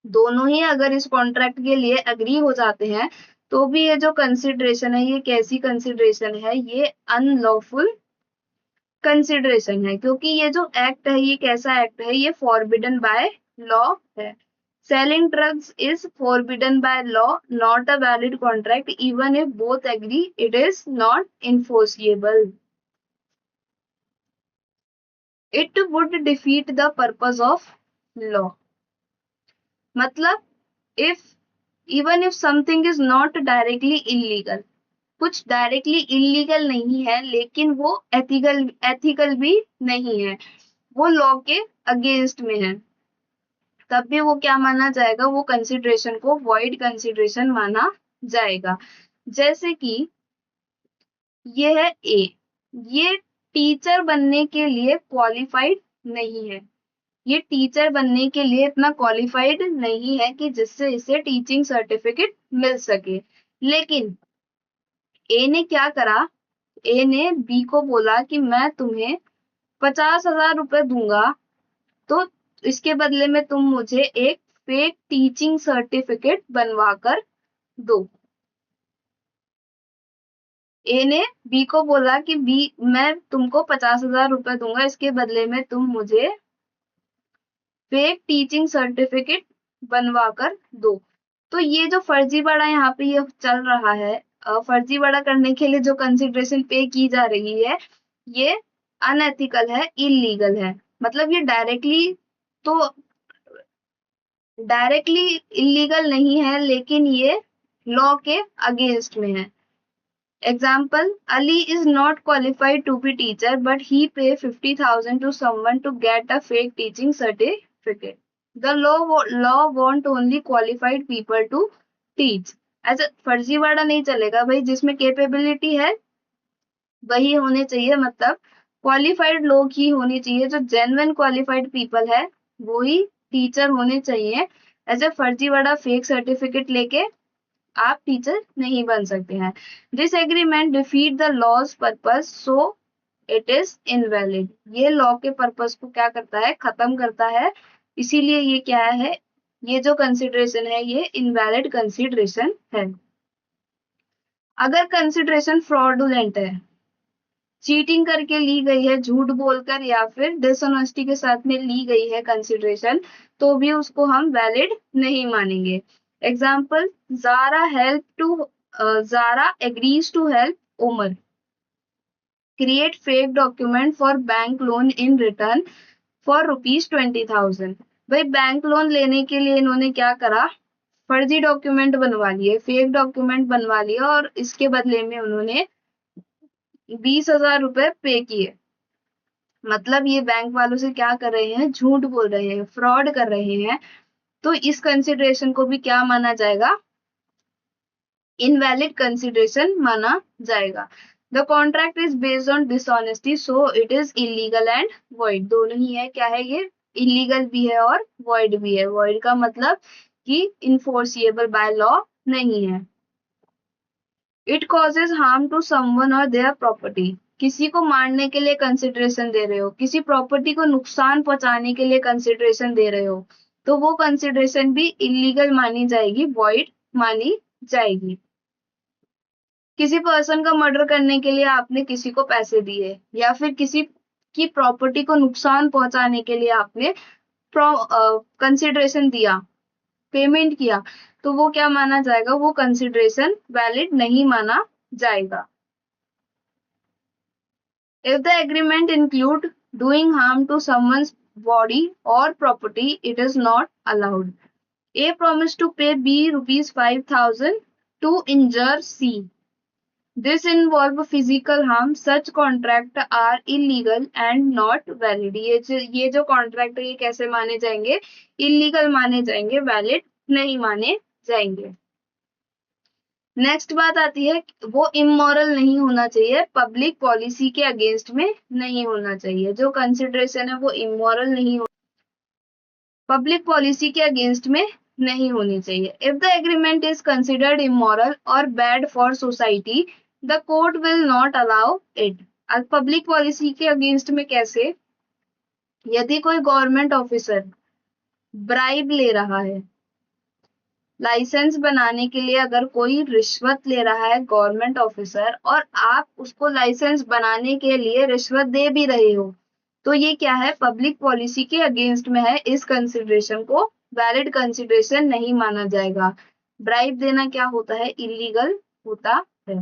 दोनों ही अगर इस कॉन्ट्रैक्ट के लिए एग्री हो जाते हैं तो भी ये जो कंसिडरेशन है ये कैसी कंसिडरेशन है, ये अनलॉफुल कंसिडरेशन है, क्योंकि ये जो एक्ट है ये कैसा एक्ट है, ये फॉरबिडन बाय लॉ है। Selling drugs is forbidden by law, not a valid contract, even if both agree it is not enforceable. It would defeat the purpose of law. मतलब even if something is not directly illegal, कुछ directly illegal नहीं है लेकिन वो ethical भी नहीं है, वो लॉ के अगेंस्ट में है, तब भी वो क्या माना जाएगा, वो कंसिडरेशन को वॉइड कंसिडरेशन माना जाएगा। जैसे कि ये है ए, ये टीचर बनने के लिए क्वालिफाइड नहीं है, ये टीचर बनने के लिए इतना क्वालिफाइड नहीं है कि जिससे इसे टीचिंग सर्टिफिकेट मिल सके। लेकिन ए ने क्या करा, ए ने बी को बोला कि मैं तुम्हें 50,000 रुपए दूंगा, तो इसके बदले में तुम मुझे एक फेक टीचिंग सर्टिफिकेट बनवा कर दो। ए ने बी को बोला कि बी मैं तुमको 50,000 रुपए दूंगा, इसके बदले में तुम मुझे फेक टीचिंग सर्टिफिकेट बनवा कर दो। तो ये जो फर्जीवाड़ा यहाँ पे ये चल रहा है, फर्जीवाड़ा करने के लिए जो कंसिडरेशन पे की जा रही है, ये अनएथिकल है, इलीगल है। मतलब ये डायरेक्टली इलीगल नहीं है, लेकिन ये लॉ के अगेंस्ट में है। Example, Ali is not qualified to be teacher, but he pay 50,000 to someone to get a fake teaching certificate. The law want only qualified people to teach. ऐसा फर्जीवाड़ा नहीं चलेगा भाई, जिसमें कैपेबिलिटी है वही होने चाहिए, मतलब क्वालिफाइड लोग ही होने चाहिए, जो जेन्युइन क्वालिफाइड पीपल है वो ही टीचर होने चाहिए। ऐसे फर्जीवाड़ा फेक सर्टिफिकेट लेके आप टीचर नहीं बन सकते हैं। This agreement defeat the law's purpose, so it is invalid. ये लॉ के पर्पस को क्या करता है, खत्म करता है, इसीलिए ये क्या है, ये जो कंसिडरेशन है ये इनवैलिड कंसिडरेशन है। अगर कंसिडरेशन फ्रॉडुलेंट है, चीटिंग करके ली गई है, झूठ बोलकर या फिर डिसऑनेस्टी के साथ में ली गई है कंसिडरेशन, तो भी उसको हम वैलिड नहीं मानेंगे। Example, Zara agrees to help Omar create fake document for bank loan in return for ₹20,000। भाई बैंक लोन लेने के लिए इन्होंने क्या करा, फर्जी डॉक्यूमेंट बनवा लिए, फेक डॉक्यूमेंट बनवा लिए, और इसके बदले में उन्होंने 20,000 रुपए पे किए। मतलब ये बैंक वालों से क्या कर रहे हैं, झूठ बोल रहे हैं, फ्रॉड कर रहे हैं। तो इस कंसिडरेशन को भी क्या माना जाएगा, इनवैलिड कंसिडरेशन माना जाएगा। The contract is based on dishonesty, so it is illegal and void. दोनों ही है, क्या है, ये इलीगल भी है और वॉइड भी है। वॉइड का मतलब कि इनफोर्सिएबल बाय लॉ नहीं है। It causes harm to someone और देयर प्रॉपर्टी। किसी को मारने के लिए कंसिडरेशन दे रहे हो, किसी प्रॉपर्टी को नुकसान पहुंचाने के लिए कंसिडरेशन दे रहे हो, तो वो कंसिडरेशन भी इलीगल मानी जाएगी, वॉइड मानी जाएगी। किसी पर्सन का मर्डर करने के लिए आपने किसी को पैसे दिए, या फिर किसी की प्रॉपर्टी को नुकसान पहुंचाने के लिए आपने कंसिडरेशन दिया, पेमेंट किया, तो वो क्या माना जाएगा, वो कंसिडरेशन वैलिड नहीं माना जाएगा। If the agreement include doing harm to someone's body or property, it is not allowed. A promised to pay B ₹5,000 to injure C. This involve physical harm. Such contract are illegal and not valid. ये जो contract है ये कैसे माने जाएंगे, illegal माने जाएंगे, valid नहीं माने जाएंगे। नेक्स्ट बात आती है, वो इमोरल नहीं होना चाहिए, पब्लिक पॉलिसी के अगेंस्ट में नहीं होना चाहिए। जो कंसिडरेशन है वो इमोरल नहीं हो, पब्लिक पॉलिसी के अगेंस्ट में नहीं होनी चाहिए। If the agreement is considered immoral और bad for society, the court will not allow it. अब पब्लिक पॉलिसी के अगेंस्ट में कैसे, यदि कोई गवर्नमेंट ऑफिसर ब्राइब ले रहा है, लाइसेंस बनाने के लिए अगर कोई रिश्वत ले रहा है गवर्नमेंट ऑफिसर, और आप उसको लाइसेंस बनाने के लिए रिश्वत दे भी रहे हो, तो ये क्या है, पब्लिक पॉलिसी के अगेंस्ट में है। इस कंसिडरेशन को वैलिड कंसिडरेशन नहीं माना जाएगा। ब्राइब देना क्या होता है, इलीगल होता है।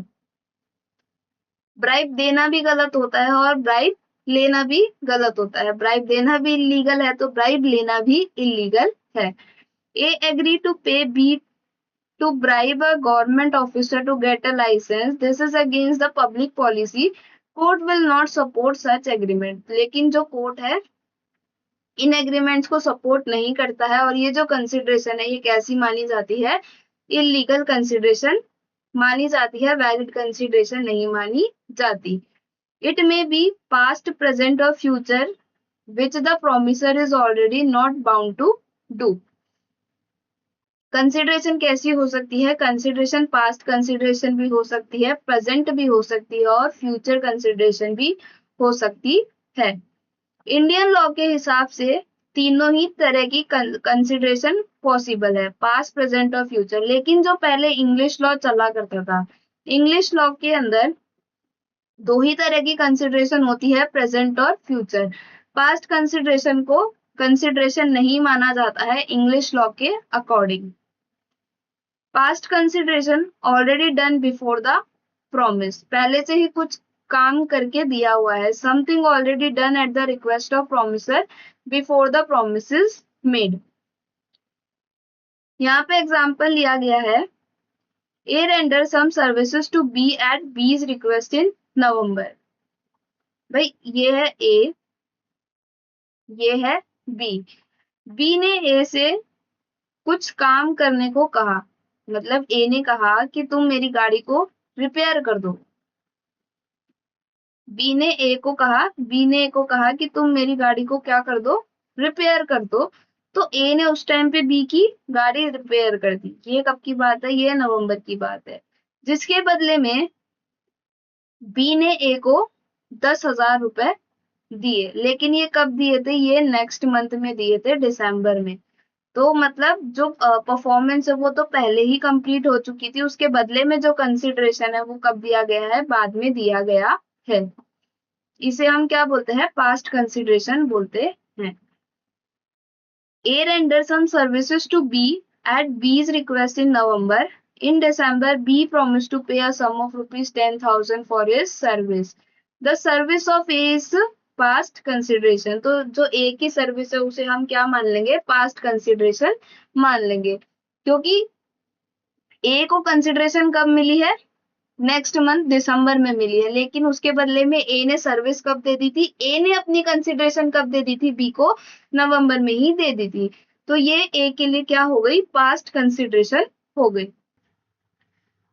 ब्राइब देना भी गलत होता है और ब्राइब लेना भी गलत होता है। ब्राइब देना भी इलीगल है तो ब्राइब लेना भी इलीगल है। A agree to pay B to bribe a government officer to get a license. This is against the public policy. Court will not support such agreement. लेकिन जो कोर्ट है इन एग्रीमेंट्स को support नहीं करता है, और ये जो कंसिडरेशन है ये कैसी मानी जाती है, इलीगल कंसिडरेशन मानी जाती है, वैलिड कंसिडरेशन नहीं मानी जाती। It may be past, present और future which the promiser is already not bound to do. Consideration कैसी हो सकती है? कंसिडरेशन पास्ट कंसिडरेशन भी हो सकती है, प्रेजेंट भी हो सकती है और फ्यूचर कंसिडरेशन भी हो सकती है। इंडियन लॉ के हिसाब से तीनों ही तरह की कंसिडरेशन पॉसिबल है, पास्ट प्रेजेंट और फ्यूचर। लेकिन जो पहले इंग्लिश लॉ चला करता था, इंग्लिश लॉ के अंदर दो ही तरह की कंसिडरेशन होती है, प्रेजेंट और फ्यूचर। पास्ट कंसिडरेशन को कंसिडरेशन नहीं माना जाता है इंग्लिश लॉ के according. Past consideration already done before the promise, पहले से ही कुछ काम करके दिया हुआ है, something already done at the request of promiser before the promise is made. यहाँ पे एग्जाम्पल लिया गया है, A render some services to B at B's request in November. भाई ये है ए, ये है बी। बी ने ए से कुछ काम करने को कहा, मतलब ए ने कहा कि तुम मेरी गाड़ी को रिपेयर कर दो। बी ने ए को कहा कि तुम मेरी गाड़ी को क्या कर दो, रिपेयर कर दो। तो ए ने उस टाइम पे बी की गाड़ी रिपेयर कर दी। ये कब की बात है? ये नवंबर की बात है। जिसके बदले में बी ने ए को 10,000 रुपए दिए, लेकिन ये कब दिए थे? ये नेक्स्ट मंथ में दिए थे, दिसंबर में। तो मतलब जो परफॉर्मेंस है वो तो पहले ही कंप्लीट हो चुकी थी, उसके बदले में जो कंसिडरेशन है वो कब दिया गया है? बाद में दिया गया है। इसे हम क्या बोलते हैं? पास्ट कंसिडरेशन बोलते हैं। A render some services to B at B's request in November. In December, B promised to pay a sum of rupees 10,000 for his service. The service of A is past consideration. तो जो A की service है उसे हम क्या मान लेंगे? Past consideration मान लेंगे, क्योंकि A को कंसिडरेशन कब मिली है? नेक्स्ट मंथ दिसंबर में मिली है, लेकिन उसके बदले में ए ने सर्विस कब दे दी थी? ए ने अपनी कंसिडरेशन कब दे दी थी? बी को नवंबर में ही दे दी थी। तो ये ए के लिए क्या हो गई? पास्ट कंसिडरेशन हो गई।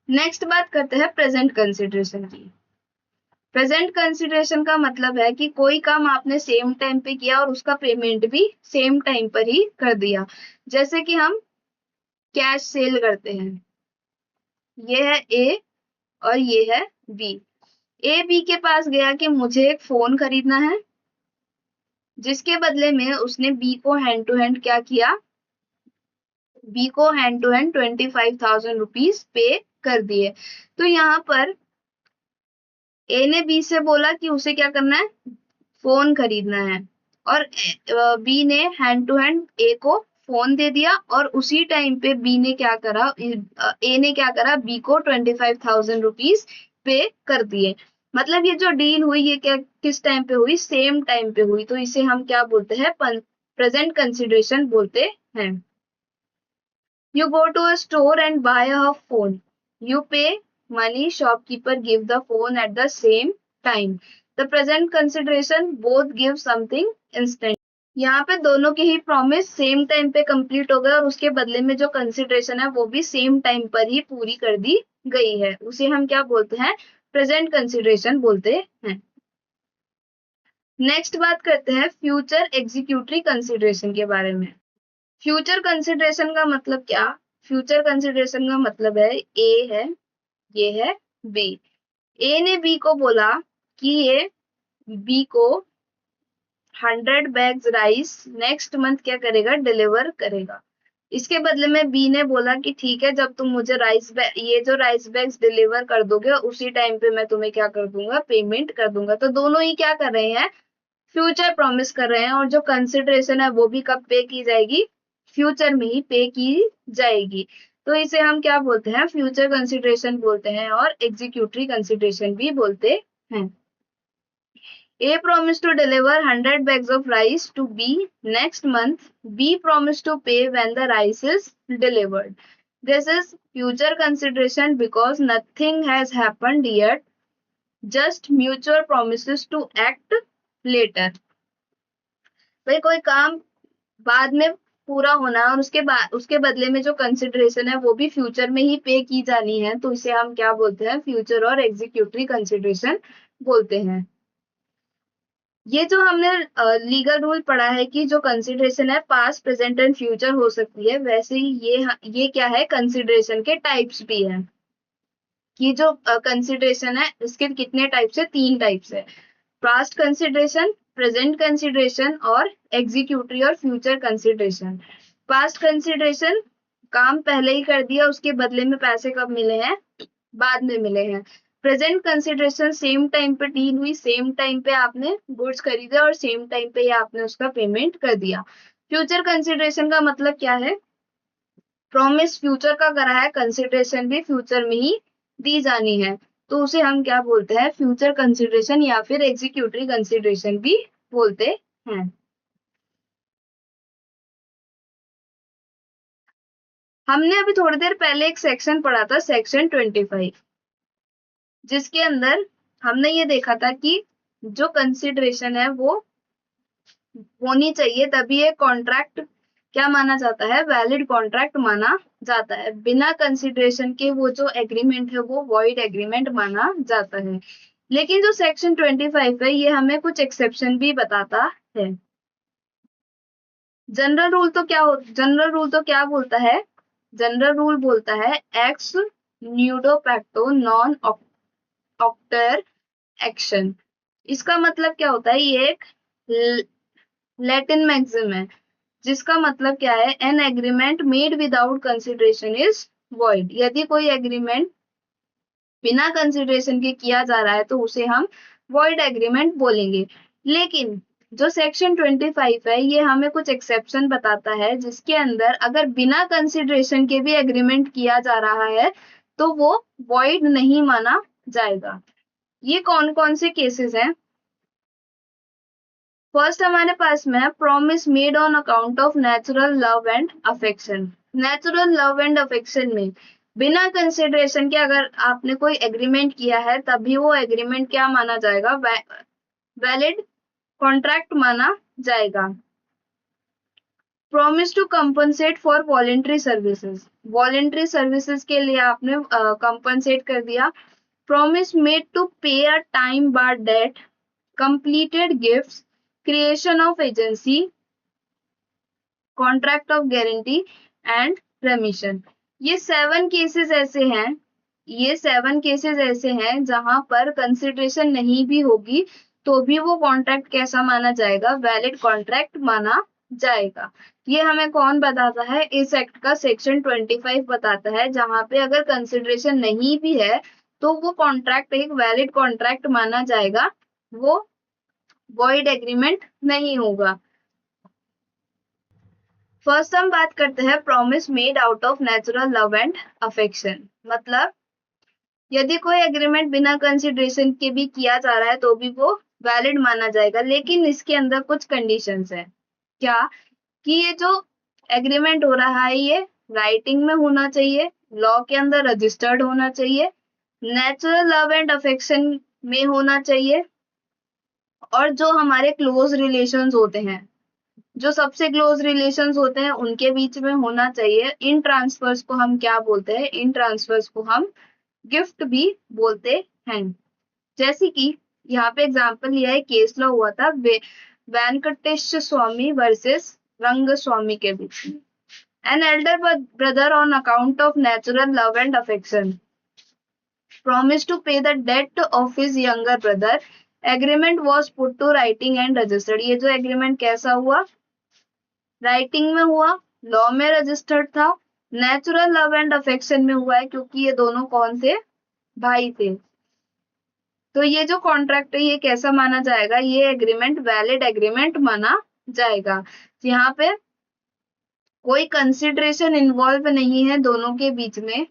नेक्स्ट बात करते हैं प्रेजेंट कंसिडरेशन की। प्रेजेंट कंसिडरेशन का मतलब है कि कोई काम आपने सेम टाइम पे किया और उसका पेमेंट भी सेम टाइम पर ही कर दिया। जैसे कि हम कैश सेल करते हैं, ये है ए और ये है बी। ए बी के पास गया कि मुझे एक फोन खरीदना है, जिसके बदले में उसने बी को हैंड टू हैंड क्या किया? बी को हैंड टू हैंड 25,000 रुपीज पे कर दिए। तो यहाँ पर ए ने बी से बोला कि उसे क्या करना है? फोन खरीदना है, और बी ने हैंड टू हैंड ए को फोन दे दिया, और उसी टाइम पे बी ने क्या करा? ए ने क्या करा? बी को 25,000 रुपीज पे कर दिए। मतलब ये जो डील हुई ये क्या किस टाइम पे हुई? सेम टाइम पे हुई। तो इसे हम क्या बोलते हैं? प्रेजेंट कंसिडरेशन बोलते हैं। You go to a store and buy a phone. You pay money, shopkeeper give the phone at the same time. The present consideration both give something instant. यहाँ पे दोनों की ही प्रॉमिस सेम टाइम पे complete हो गए और उसके बदले में जो कंसिडरेशन है वो भी सेम टाइम पर ही पूरी कर दी गई है। उसे हम क्या बोलते हैं? प्रेजेंट कंसिडरेशन बोलते हैं। नेक्स्ट बात करते हैं फ्यूचर एग्जीक्यूटरी कंसिडरेशन के बारे में। फ्यूचर कंसिडरेशन का मतलब क्या? फ्यूचर कंसिडरेशन का मतलब है ए है, ये है बी। ए ने बी को बोला कि ये बी को 100 बैग्स राइस नेक्स्ट मंथ क्या करेगा? डिलीवर करेगा। इसके बदले में बी ने बोला कि ठीक है, जब तुम मुझे ये जो राइस बैग्स डिलीवर कर दोगे उसी टाइम पे मैं तुम्हें क्या कर दूंगा? पेमेंट कर दूंगा। तो दोनों ही क्या कर रहे हैं? फ्यूचर प्रॉमिस कर रहे हैं, और जो कंसिडरेशन है वो भी कब पे की जाएगी? फ्यूचर में ही पे की जाएगी। तो इसे हम क्या बोलते हैं? फ्यूचर कंसिडरेशन बोलते हैं और एग्जीक्यूटरी कंसिडरेशन भी बोलते हैं। A promised to deliver 100 bags of rice to B next month. B promised to pay when the rice is delivered. This is future consideration because nothing has happened yet. Just mutual promises to act later. भाई कोई काम बाद में पूरा होना है और उसके बदले में जो कंसिडरेशन है वो भी फ्यूचर में ही पे की जानी है, तो इसे हम क्या बोलते हैं? फ्यूचर और एग्जीक्यूटरी कंसिडरेशन बोलते हैं। ये जो हमने लीगल रूल पढ़ा है कि जो कंसिडरेशन है पास्ट प्रेजेंट एंड फ्यूचर हो सकती है, वैसे ही ये क्या है, कंसिडरेशन के टाइप्स भी है कि जो कंसिडरेशन है इसके कितने टाइप्स है, 3 टाइप्स है। पास्ट कंसिडरेशन, प्रेजेंट कंसिडरेशन और एग्जीक्यूटरी और फ्यूचर कंसिडरेशन। पास्ट कंसिडरेशन, काम पहले ही कर दिया, उसके बदले में पैसे कब मिले हैं, बाद में मिले हैं। प्रेजेंट कंसिडरेशन, सेम टाइम पे डील हुई, सेम टाइम पे आपने गुड्स खरीदे और सेम टाइम पे ही आपने उसका पेमेंट कर दिया। फ्यूचर कंसिडरेशन का मतलब क्या है, प्रॉमिस फ्यूचर का करा है, कंसिडरेशन भी फ्यूचर में ही दी जानी है, तो उसे हम क्या बोलते हैं, फ्यूचर कंसिडरेशन या फिर एग्जीक्यूटरी कंसिडरेशन भी बोलते हैं। हमने अभी थोड़ी देर पहले एक सेक्शन पढ़ा था, सेक्शन 25, जिसके अंदर हमने ये देखा था कि जो कंसिडरेशन है वो होनी चाहिए, तभी ये कॉन्ट्रैक्ट क्या माना जाता है, वैलिड कॉन्ट्रैक्ट माना जाता है। बिना कंसिडरेशन के वो जो एग्रीमेंट है वो वॉइड एग्रीमेंट माना जाता है। लेकिन जो सेक्शन 25 है ये हमें कुछ एक्सेप्शन भी बताता है। जनरल रूल तो क्या बोलता है, जनरल रूल बोलता है एक्स न्यूडो पैक्टो नॉन ऑक्टर एक्शन। इसका मतलब क्या होता है, ये एक लैटिन मैक्सिम है जिसका मतलब क्या है, an agreement made without consideration is void. यदि कोई एग्रीमेंट बिना कंसिडरेशन के किया जा रहा है तो उसे हम वॉइड एग्रीमेंट बोलेंगे। लेकिन जो सेक्शन 25 है ये हमें कुछ एक्सेप्शन बताता है, जिसके अंदर अगर बिना कंसिडरेशन के भी एग्रीमेंट किया जा रहा है तो वो वॉइड नहीं माना जाएगा। ये कौन कौन से केसेस हैं, फर्स्ट हमारे पास में है promise made on account of natural love and affection. Natural love and affection में बिना कंसिडरेशन के अगर आपने कोई एग्रीमेंट किया है तभी वो एग्रीमेंट क्या माना जाएगा, वैलिड कॉन्ट्रैक्ट माना जाएगा। Promise to compensate for voluntary services, voluntary services के लिए आपने कंपनसेट कर दिया। Promise made to pay a time bar date, completed gifts, creation of agency, contract of guarantee and remission. ये 7 केसेस ऐसे हैं, ये 7 केसेस ऐसे हैं जहां पर कंसिडरेशन नहीं भी होगी तो भी वो कॉन्ट्रैक्ट कैसा माना जाएगा, वैलिड कॉन्ट्रैक्ट माना जाएगा। ये हमें कौन बताता है, इस एक्ट का सेक्शन 25 बताता है, जहां पे अगर कंसिडरेशन नहीं भी है तो वो कॉन्ट्रैक्ट एक वैलिड कॉन्ट्रैक्ट माना जाएगा, वो वॉइड एग्रीमेंट नहीं होगा। फर्स्ट हम बात करते हैं promise made out of natural love and affection. मतलब यदि कोई एग्रीमेंट बिना कंसिडरेशन के भी किया जा रहा है तो भी वो वैलिड माना जाएगा, लेकिन इसके अंदर कुछ कंडीशंस है। क्या, कि ये जो एग्रीमेंट हो रहा है ये राइटिंग में होना चाहिए, लॉ के अंदर रजिस्टर्ड होना चाहिए, नेचुरल लव एंड अफेक्शन में होना चाहिए, और जो हमारे क्लोज रिलेशंस होते हैं, जो सबसे क्लोज रिलेशंस होते हैं उनके बीच में होना चाहिए। इन ट्रांसफर्स को हम क्या बोलते हैं, इन ट्रांसफर्स को हम गिफ्ट भी बोलते हैं। जैसे कि यहाँ पे एग्जांपल लिया है, केस लॉ हुआ था वेंकटेश स्वामी वर्सेस रंग स्वामी के बीच में। An elder brother on account of natural love and affection promised to pay the debt of his younger brother. Agreement was put to writing and registered. ये जो एग्रीमेंट कैसा हुआ, राइटिंग में हुआ, लॉ में रजिस्टर्ड था, नेचुरल लव एंड अफेक्शन में हुआ है, क्योंकि ये दोनों कौन थे, भाई थे। तो ये जो कॉन्ट्रैक्ट है ये कैसा माना जाएगा, ये एग्रीमेंट वैलिड एग्रीमेंट माना जाएगा। यहाँ पे कोई कंसिडरेशन इन्वॉल्व नहीं है दोनों के बीच में,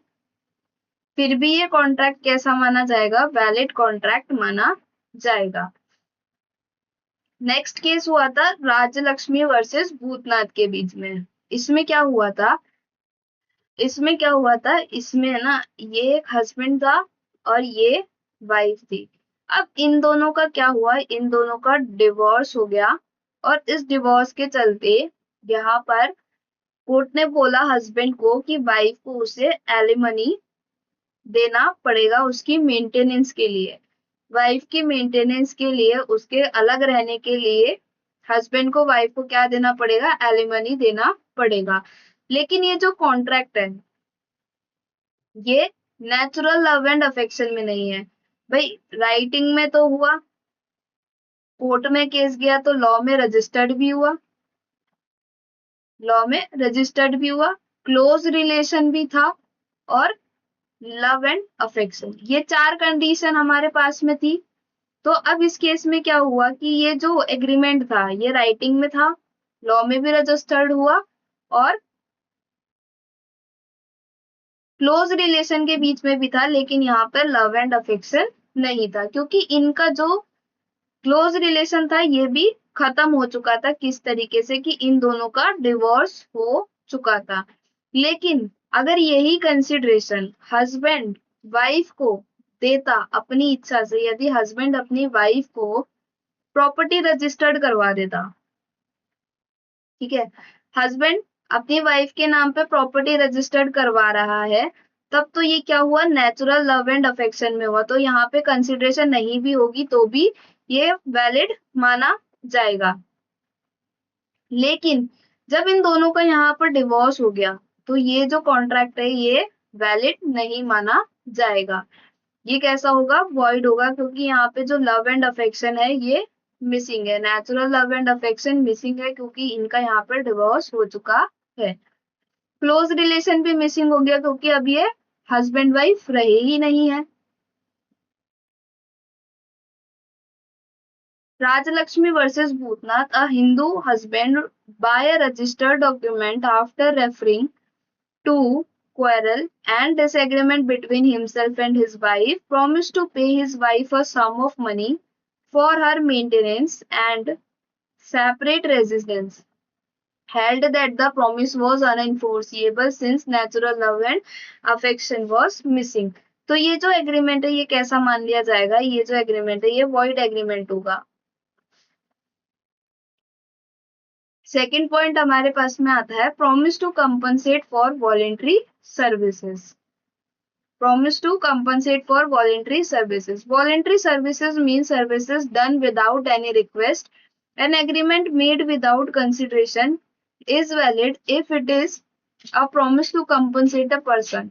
फिर भी ये कॉन्ट्रैक्ट कैसा माना जाएगा, वैलिड कॉन्ट्रैक्ट माना जाएगा। नेक्स्ट केस हुआ था राजलक्ष्मी वर्सेस भूतनाथ के बीच में। इसमें क्या हुआ था, इसमें ना ये एक हस्बैंड था और ये वाइफ थी। अब इन दोनों का क्या हुआ, इन दोनों का डिवोर्स हो गया, और इस डिवोर्स के चलते यहाँ पर कोर्ट ने बोला हस्बैंड को कि वाइफ को उसे एलिमनी देना पड़ेगा उसकी मेंटेनेंस के लिए। वाइफ की मेंटेनेंस के लिए, उसके अलग रहने के लिए हस्बैंड को वाइफ को क्या देना पड़ेगा, एलिमनी देना पड़ेगा। लेकिन ये जो कॉन्ट्रैक्ट है ये नेचुरल लव एंड अफेक्शन में नहीं है भाई। राइटिंग में तो हुआ, कोर्ट में केस गया तो लॉ में रजिस्टर्ड भी हुआ, क्लोज रिलेशन भी था, और लव एंड अफेक्शन, ये चार कंडीशन हमारे पास में थी। तो अब इस केस में क्या हुआ कि ये जो एग्रीमेंट था ये राइटिंग में था, लॉ में भी रजिस्टर्ड हुआ, और क्लोज रिलेशन के बीच में भी था, लेकिन यहाँ पर लव एंड अफेक्शन नहीं था, क्योंकि इनका जो क्लोज रिलेशन था ये भी खत्म हो चुका था। किस तरीके से कि इन दोनों का डिवोर्स हो चुका था। लेकिन अगर यही कंसिडरेशन हस्बैंड वाइफ को देता अपनी इच्छा से, यदि हस्बैंड अपनी वाइफ को प्रॉपर्टी रजिस्टर्ड करवा देता, ठीक है, हस्बैंड अपनी वाइफ के नाम पे प्रॉपर्टी रजिस्टर्ड करवा रहा है, तब तो ये क्या हुआ, नेचुरल लव एंड अफेक्शन में हुआ, तो यहाँ पे कंसिडरेशन नहीं भी होगी तो भी ये वैलिड माना जाएगा। लेकिन जब इन दोनों का यहाँ पर डिवोर्स हो गया तो ये जो कॉन्ट्रैक्ट है ये वैलिड नहीं माना जाएगा। ये कैसा होगा, वॉइड होगा, क्योंकि यहाँ पे जो लव एंड अफेक्शन है ये मिसिंग है, natural love and affection missing है, क्योंकि इनका यहाँ पर डिवोर्स हो चुका है। क्लोज रिलेशन भी मिसिंग हो गया, क्योंकि अब ये हस्बैंड वाइफ रहे ही नहीं है। Rajalakshmi versus Bhutnath, a Hindu husband by a registered document after referring to quarrel and disagreement between himself and his wife, promised to pay his wife a sum of money for her maintenance and separate residence, held that the promise was unenforceable since natural love and affection was missing. तो ये जो agreement है ये कैसा मान लिया जाएगा, ये जो एग्रीमेंट है ये वॉइड एग्रीमेंट होगा। सेकेंड पॉइंट हमारे पास में आता है promise to compensate for voluntary services. Promise to compensate for voluntary services. Voluntary services mean services done without any request. An agreement made without consideration is valid if it is a promise to compensate a person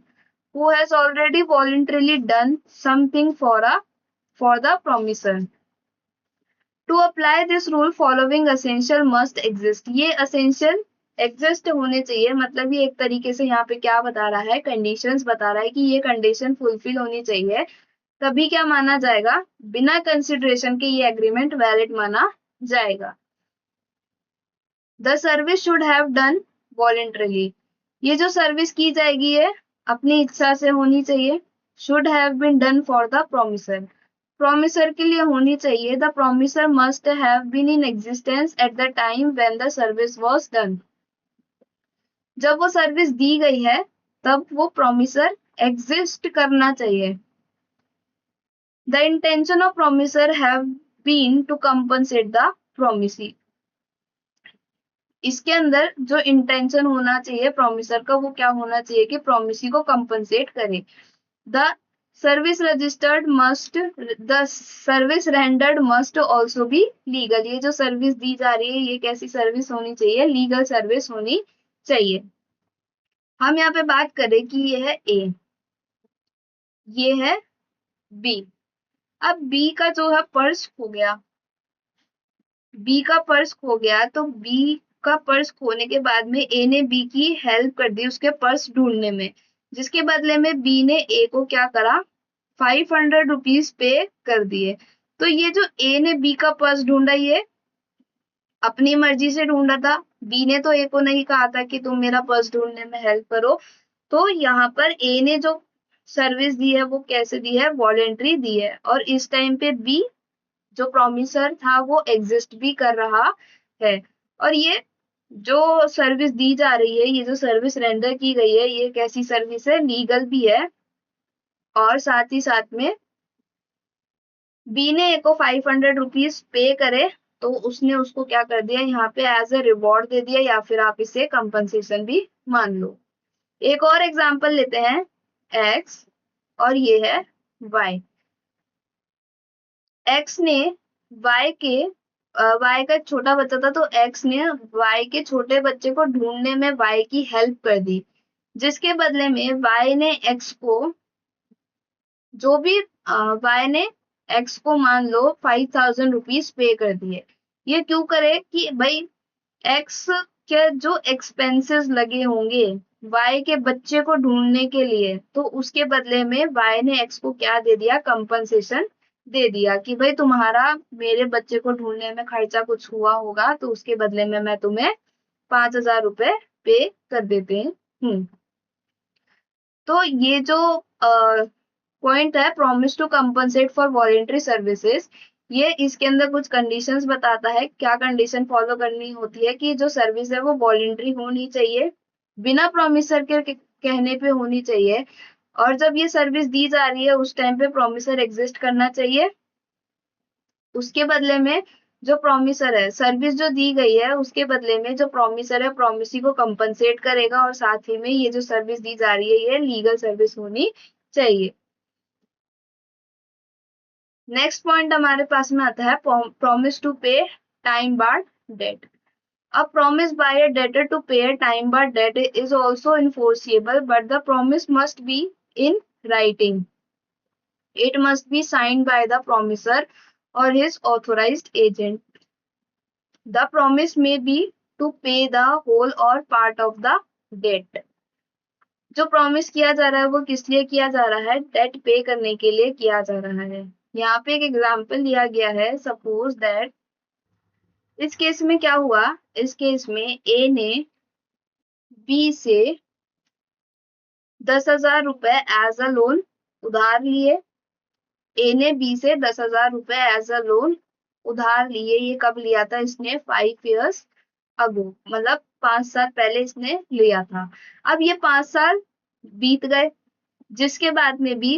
who has already voluntarily done something for the promiser. To apply this rule following essential must exist. ये essential exist होने चाहिए, मतलब ये एक तरीके से यहाँ पे क्या बता रहा है, कंडीशंस बता रहा है कि ये कंडीशन फुलफिल होनी चाहिए, तभी क्या माना जाएगा, बिना कंसिडरेशन के ये एग्रीमेंट वैलिड माना जाएगा। The service should have done voluntarily. ये जो सर्विस की जाएगी ये अपनी इच्छा से होनी चाहिए। Should have been done for the promisor, promisor के लिए होनी चाहिए। The promisor must have been in existence at the time when the service was done. जब वो सर्विस दी गई है तब वो प्रोमिसर एग्जिस्ट करना चाहिए। The intention of promisor have been to compensate the promisee. इसके अंदर जो इंटेंशन होना चाहिए प्रोमिसर का वो क्या होना चाहिए कि प्रोमिसी को कंपनसेट करे। The service registered must, the service rendered must also be legal. ये जो सर्विस दी जा रही है ये कैसी सर्विस होनी चाहिए, लीगल सर्विस होनी चाहिए। हम यहाँ पे बात करें कि ये है ए, ये है बी। अब बी का जो है पर्स खो गया, बी का पर्स खो गया, तो बी का पर्स खोने के बाद में ए ने बी की हेल्प कर दी उसके पर्स ढूंढने में, जिसके बदले में बी ने ए को क्या करा, 500 रुपीज पे कर दिए। तो ये जो ए ने बी का पर्स ढूंढा ये अपनी मर्जी से ढूंढा था, बी ने तो ए को नहीं कहा था कि तुम मेरा पर्स ढूंढने में हेल्प करो। तो यहाँ पर ए ने जो सर्विस दी है वो कैसे दी है, वॉलेंट्री दी है, और इस टाइम पे बी जो प्रोमिसर था वो एग्जिस्ट भी कर रहा है। और ये जो सर्विस दी जा रही है, ये जो सर्विस रेंडर की गई है ये कैसी सर्विस है, लीगल भी है, और साथ ही साथ में बी ने ए को 500 रुपीज पे करे तो उसने उसको क्या कर दिया, यहाँ पे एज ए रिवॉर्ड दे दिया, या फिर आप इसे कंपनसेशन भी मान लो। एक और एग्जांपल लेते हैं, एक्स और ये है वाई। एक्स ने वाई के वाई का छोटा बच्चा था, तो एक्स ने वाई के छोटे बच्चे को ढूंढने में वाई की हेल्प कर दी, जिसके बदले में वाई ने एक्स को जो भी वाई ने एक्स को मान लो 5,000 रुपीज पे कर दिए। ये क्यों करे कि भाई एक्स के जो एक्सपेंसेस लगे होंगे वाई के बच्चे को ढूंढने के लिए, तो उसके बदले में वाई ने एक्स को क्या दे दिया, कंपनसेशन दे दिया कि भाई तुम्हारा मेरे बच्चे को ढूंढने में खर्चा कुछ हुआ होगा, तो उसके बदले में मैं तुम्हें 5,000 रुपए पे कर देते हूँ। तो ये जो पॉइंट है promise to compensate for voluntary services, ये इसके अंदर कुछ कंडीशंस बताता है, क्या कंडीशन फॉलो करनी होती है कि जो सर्विस है वो वॉलेंट्री होनी चाहिए, बिना प्रोमिसर के कहने पे होनी चाहिए, और जब ये सर्विस दी जा रही है उस टाइम पे प्रोमिसर एग्जिस्ट करना चाहिए। उसके बदले में जो प्रोमिसर है, सर्विस जो दी गई है उसके बदले में जो प्रोमिसर है प्रोमिसी को कंपनसेट करेगा, और साथ ही में ये जो सर्विस दी जा रही है ये लीगल सर्विस होनी चाहिए। नेक्स्ट पॉइंट हमारे पास में आता है promise to pay time barred date. A promise by a debtor to pay a time barred debt is also enforceable, but the promise must be in writing. It must be signed by the promisor or his authorized agent. The promise may be to pay the whole or part of the debt. जो promise किया जा रहा है वो किस लिए किया जा रहा है, डेट पे करने के लिए किया जा रहा है। यहाँ पे एक एग्जाम्पल दिया गया है, सपोज दैट इस केस में क्या हुआ, इस केस में ए ने बी से 10,000 रुपए एज अ लोन उधार लिए। ए ने बी से 10,000 रुपए एज अ लोन उधार लिए। ये कब लिया था इसने, 5 years अगो, मतलब 5 साल पहले इसने लिया था। अब ये 5 साल बीत गए, जिसके बाद में भी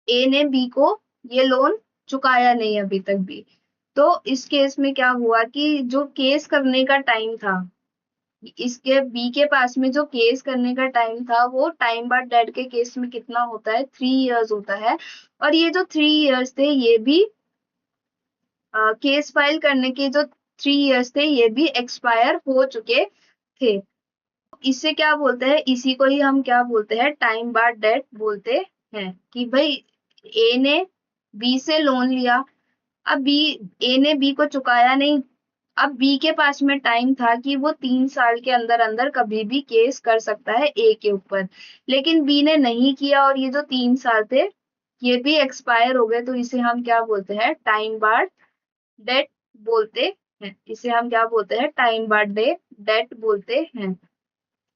ए ने बी को ये लोन चुकाया नहीं अभी तक भी। तो इस केस में क्या हुआ कि जो केस करने का टाइम था, इसके बी के पास में जो केस करने का टाइम था वो टाइम बार्ड डेट के केस में कितना होता है, 3 years होता है। और ये जो 3 years थे ये भी केस फाइल करने के जो 3 years थे ये भी एक्सपायर हो चुके थे। इससे क्या बोलते हैं, इसी को ही हम क्या बोलते हैं, टाइम बार्ड डेट बोलते हैं कि भाई ए ने बी से लोन लिया, अब बी ए ने बी को चुकाया नहीं, अब बी के पास में टाइम था कि वो 3 साल के अंदर अंदर कभी भी केस कर सकता है ए के ऊपर, लेकिन बी ने नहीं किया और ये जो 3 साल थे ये भी एक्सपायर हो गए, तो इसे हम क्या बोलते हैं, टाइम बार्ड डेट बोलते हैं। इसे हम क्या बोलते हैं, टाइम बार्ड डेट बोलते हैं।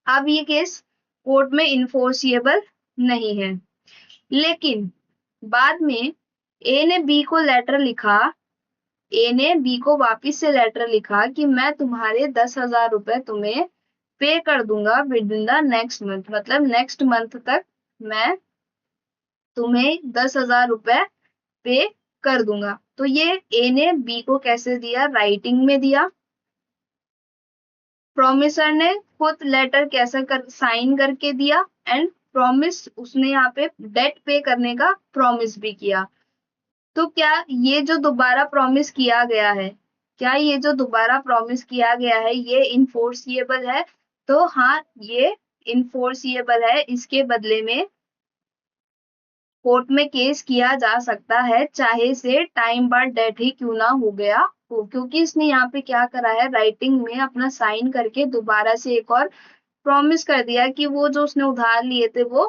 अब ये केस कोर्ट में इन्फोर्सिएबल नहीं है, लेकिन बाद में ए ने बी को लेटर लिखा, ए ने बी को वापिस से लेटर लिखा कि मैं तुम्हारे 10,000 रुपए तुम्हें पे कर दूंगा with in the next month, मतलब नेक्स्ट मंथ तक मैं तुम्हें 10,000 रुपए पे कर दूंगा। तो ये ए ने बी को कैसे दिया, राइटिंग में दिया। प्रोमिसर ने खुद लेटर कैसे साइन करके दिया, एंड प्रॉमिस उसने यहाँ पे डेट पे करने का प्रॉमिस भी किया। तो क्या ये जो दोबारा प्रॉमिस किया गया है, क्या ये जो दोबारा प्रॉमिस किया गया है ये इन्फोर्सिएबल है, तो हाँ ये इन्फोर्सिएबल है। इसके बदले में कोर्ट में केस किया जा सकता है, चाहे से टाइम बार्ड डेट ही क्यों ना हो गया हो, क्योंकि इसने यहाँ पे क्या करा है, राइटिंग में अपना साइन करके दोबारा से एक और प्रॉमिस कर दिया कि वो जो उसने उधार लिए थे वो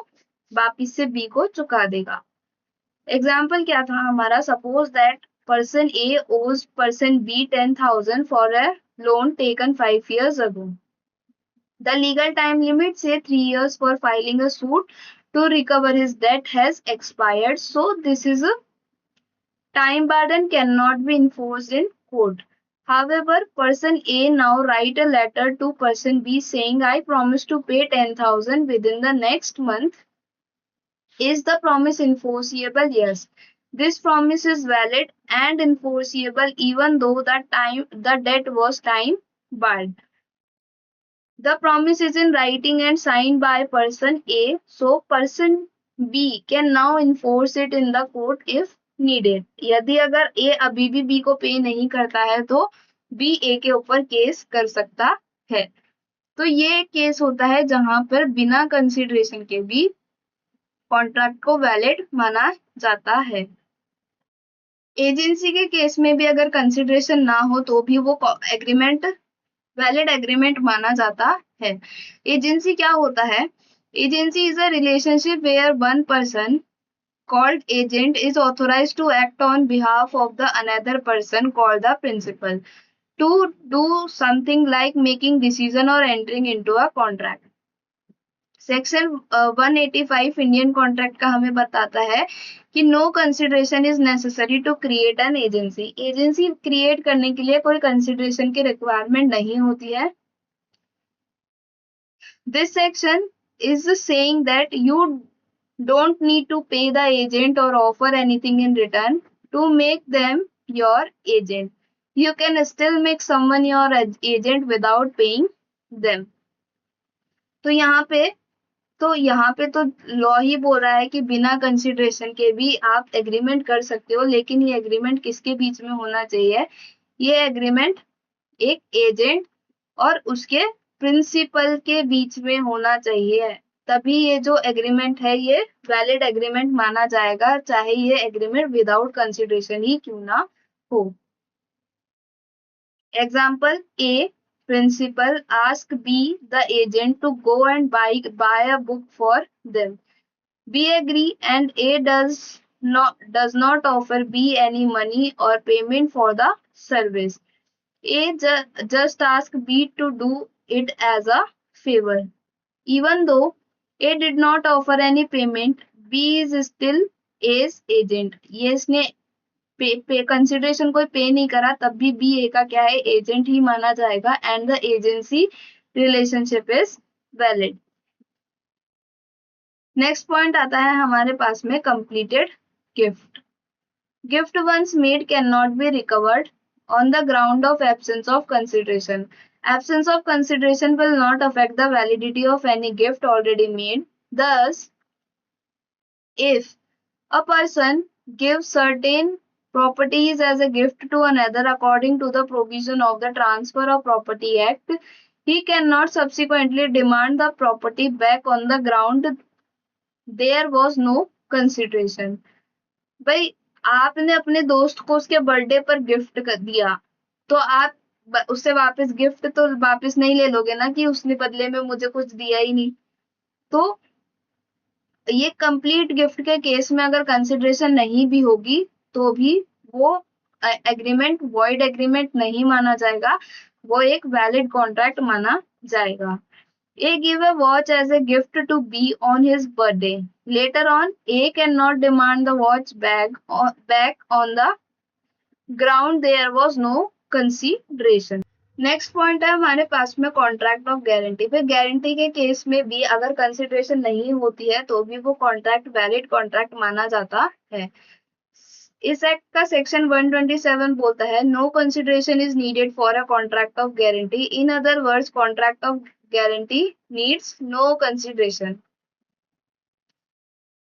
वापिस से बी को चुका देगा। एग्जाम्पल क्या था हमारा, suppose that person A owes person B 10,000 for a loan taken 5 years ago. The legal time limit, say 3 years for filing a suit to recover his debt, has expired. So this is a time burden cannot be enforced in court. However, person A now write a letter to person B saying, I promise to pay 10,000 within the next month. Is the promise enforceable? Yes. This promise is valid and enforceable even though the debt was time barred. The promise is in writing and signed by person A, so person B can now enforce it in the court if needed. यदि अगर ए अभी भी B को पे नहीं करता है तो बी ए के ऊपर केस कर सकता है। तो ये केस होता है जहां पर बिना कंसिडरेशन के भी कॉन्ट्रैक्ट को वैलिड माना जाता है। एजेंसी के केस में भी अगर कंसिडरेशन ना हो तो भी वो एग्रीमेंट वैलिड एग्रीमेंट माना जाता है। एजेंसी क्या होता है? Agency is a relationship where one person called agent is authorized to act on behalf of the another person called the principal to do something like making decision or entering into a contract. Section 185 Indian contract का हमें बताता है कि no consideration is necessary to create an agency. Agency create करने के लिए कोई consideration की रिक्वायरमेंट नहीं होती है। This section is saying that you don't need to pay the agent or offer anything in return to make them your agent. You can still make someone your agent without paying them. तो यहाँ पे तो law ही बोल रहा है कि बिना consideration के भी आप एग्रीमेंट कर सकते हो, लेकिन ये एग्रीमेंट किसके बीच में होना चाहिए? ये एग्रीमेंट एक एजेंट और उसके प्रिंसिपल के बीच में होना चाहिए, तभी ये जो एग्रीमेंट है ये वैलिड एग्रीमेंट माना जाएगा, चाहे ये एग्रीमेंट विदाउट कंसिडरेशन ही क्यों ना हो। Example A, principal ask B the agent to go and buy a book for them. B agree and A does not offer B any money or payment for the service. A just ask B to do it as a favor. Even though A did not offer any payment, B is still A's agent. ये इसने पे consideration कोई पे नहीं करा तब भी B ए का क्या है? एजेंट ही माना जाएगा and the agency relationship is valid. Next point आता है हमारे पास में completed gift. Gift once made can not be recovered on the ground of absence of consideration. Absence of consideration will not affect the validity of any gift already made. Thus, if a person gives certain properties as a gift to another according to the provision of the Transfer of Property Act, he cannot subsequently demand the property back on the ground there was no consideration. भाई आपने अपने दोस्त को उसके birthday पर gift कर दिया तो आप उससे वापस गिफ्ट तो वापस नहीं ले लोगे ना कि उसने बदले में मुझे कुछ दिया ही नहीं। तो ये कंप्लीट गिफ्ट के केस में अगर कंसिडरेशन नहीं भी होगी तो भी वो एग्रीमेंट वॉइड एग्रीमेंट नहीं माना जाएगा, वो एक वैलिड कॉन्ट्रैक्ट माना जाएगा। A give a watch as a gift to B on his birthday. Later on, A cannot demand the watch back on the ground there was no consideration. Next point है हमारे पास में contract of guarantee. फिर guarantee के case में भी अगर consideration नहीं होती है तो भी वो कॉन्ट्रैक्ट वैलिड कॉन्ट्रैक्ट माना जाता है। इस एक्ट का सेक्शन 127 बोलता है no consideration is needed for a contract of guarantee. In other words contract of guarantee needs no consideration.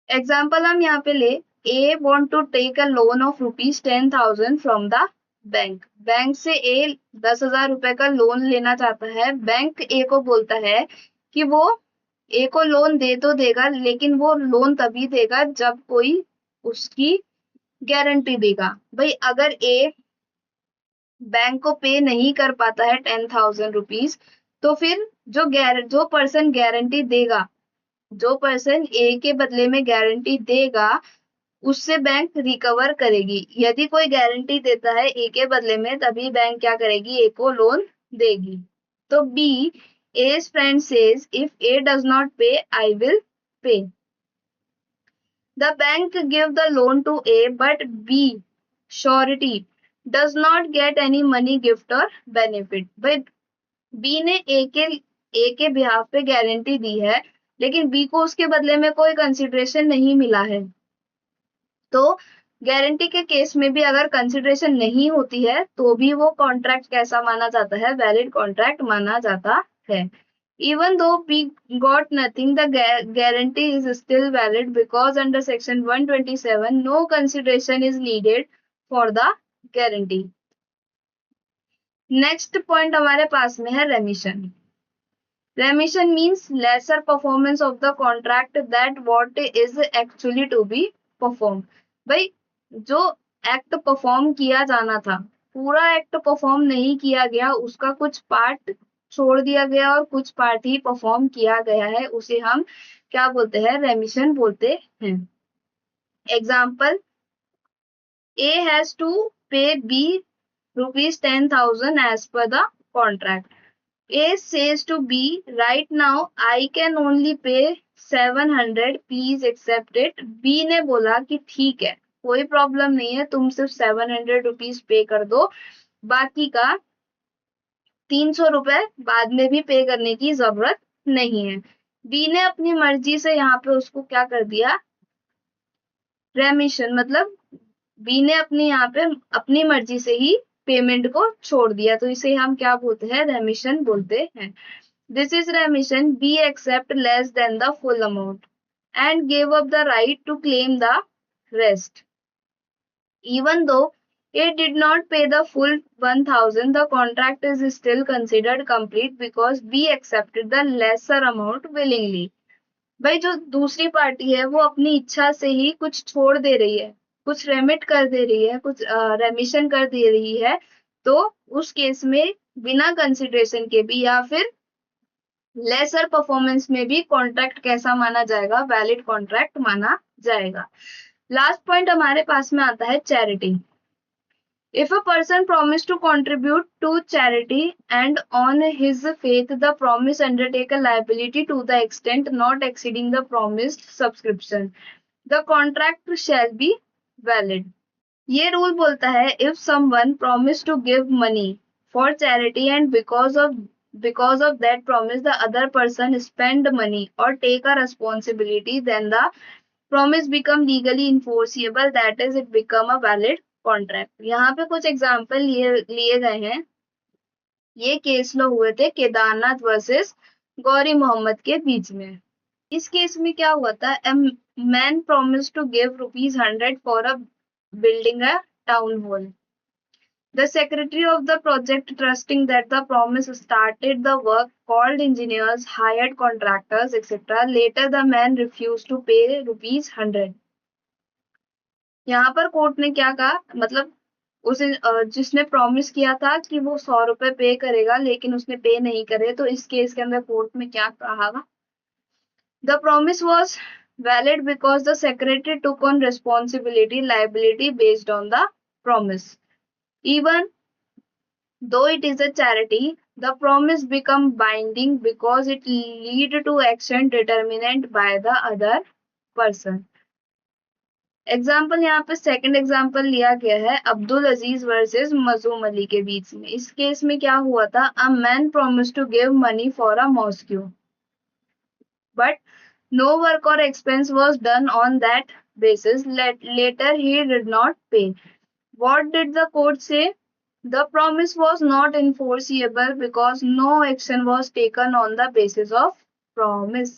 Example हम यहाँ पे ले, A want to take a loan of ₹10,000 from the bank. Bank से A 10,000 रुपए का loan लेना चाहता है। बैंक ए को बोलता है कि वो ए को लोन दे तो देगा, लेकिन वो लोन तभी देगा जब कोई उसकी गारंटी देगा। भाई अगर ए बैंक को पे नहीं कर पाता है 10,000 रुपीज, तो फिर जो पर्सन गारंटी देगा, जो पर्सन ए के बदले में गारंटी देगा, उससे बैंक रिकवर करेगी। यदि कोई गारंटी देता है ए के बदले में, तभी बैंक क्या करेगी? ए को लोन देगी। तो B, ए's friend says if A does not pay, I will pay. The bank give the loan to A, but B, surety, does not get any money, gift or benefit. भाई B ने ए के behalf पे guarantee दी है, लेकिन B को उसके बदले में कोई कंसिडरेशन नहीं मिला है। तो गारंटी के केस में भी अगर कंसिडरेशन नहीं होती है तो भी वो कॉन्ट्रैक्ट कैसा माना जाता है? वैलिड कॉन्ट्रैक्ट माना जाता है। Even though B got nothing, the guarantee is still valid because under section 127 no consideration is needed for the guarantee. Next point हमारे पास में है remission. Remission means lesser performance of the contract that what is actually to be perform. भाई जो act perform किया जाना था पूरा एक्ट परफॉर्म नहीं किया गया, उसका कुछ पार्ट छोड़ दिया गया और कुछ पार्ट ही परफॉर्म किया गया है, उसे हम क्या बोलते हैं? रेमिशन बोलते हैं. एग्जाम्पल, ए हैज टू पे B rupees 10,000 as per the contract. A says to B, right now I can only pay 700, please accept it. B ने बोला कि ठीक है, कोई प्रॉब्लम नहीं है, तुम सिर्फ 700 रुपीज पे कर दो, बाकी का 300 रुपए बाद में भी पे करने की जरूरत नहीं है. बी ने अपनी मर्जी से यहाँ पे उसको क्या कर दिया? रेमिशन, मतलब बी ने अपनी यहाँ पे अपनी मर्जी से ही पेमेंट को छोड़ दिया, तो इसे हम क्या बोलते हैं? रेमिशन बोलते हैं. This is remission. B accept less than the full amount and give up the right to claim the rest. Even though it did not pay the full 1,000, the contract is still considered complete because B accepted the lesser amount willingly. भाई जो दूसरी party है वो अपनी इच्छा से ही कुछ छोड़ दे रही है, कुछ रेमिट कर दे रही है, कुछ रेमिशन कर दे रही है, तो उस केस में बिना कंसिडरेशन के भी या फिर लेसर परफॉर्मेंस में भी कॉन्ट्रैक्ट कैसा माना जाएगा? वैलिड कॉन्ट्रैक्ट माना जाएगा. लास्ट पॉइंट हमारे पास में आता है charity. If a person promised to contribute to charity and on his faith the promise undertake a liability to the extent not exceeding the promised subscription, the contract shall be valid. ये rule बोलता है if someone promised to give money for charity and because of that promise the other person spend money or take a responsibility, then the promise become legally enforceable, that is it become a valid contract. यहाँ पे कुछ example लिए गए हैं. ये case लो हुए थे Kedarnath versus Gauri Mohammad के बीच में. इस केस में क्या हुआ था? A man promise to give ₹100 for a building a town hall. The secretary of the project, trusting that the promise, started the work, called engineers, hired contractors, etc. Later the man refused to pay ₹100. यहाँ पर court ने क्या कहा? मतलब उसे जिसने promise किया था कि वो 100 रुपए पे करेगा लेकिन उसने पे नहीं करे, तो इस केस के अंदर कोर्ट में क्या कहा? The promise was valid because the secretary took on responsibility liability based on the promise. Even though it is a charity, the promise become binding because it lead to action determined by the other person. Example यहाँ पे second example लिया गया है Abdul Aziz versus Masum Ali के बीच में. इस केस में क्या हुआ था? A man promise to give money for a mosque but no work और expense was done on that basis. Later he did not pay. What did the court say? The promise was not enforceable because no action was taken on the basis of promise.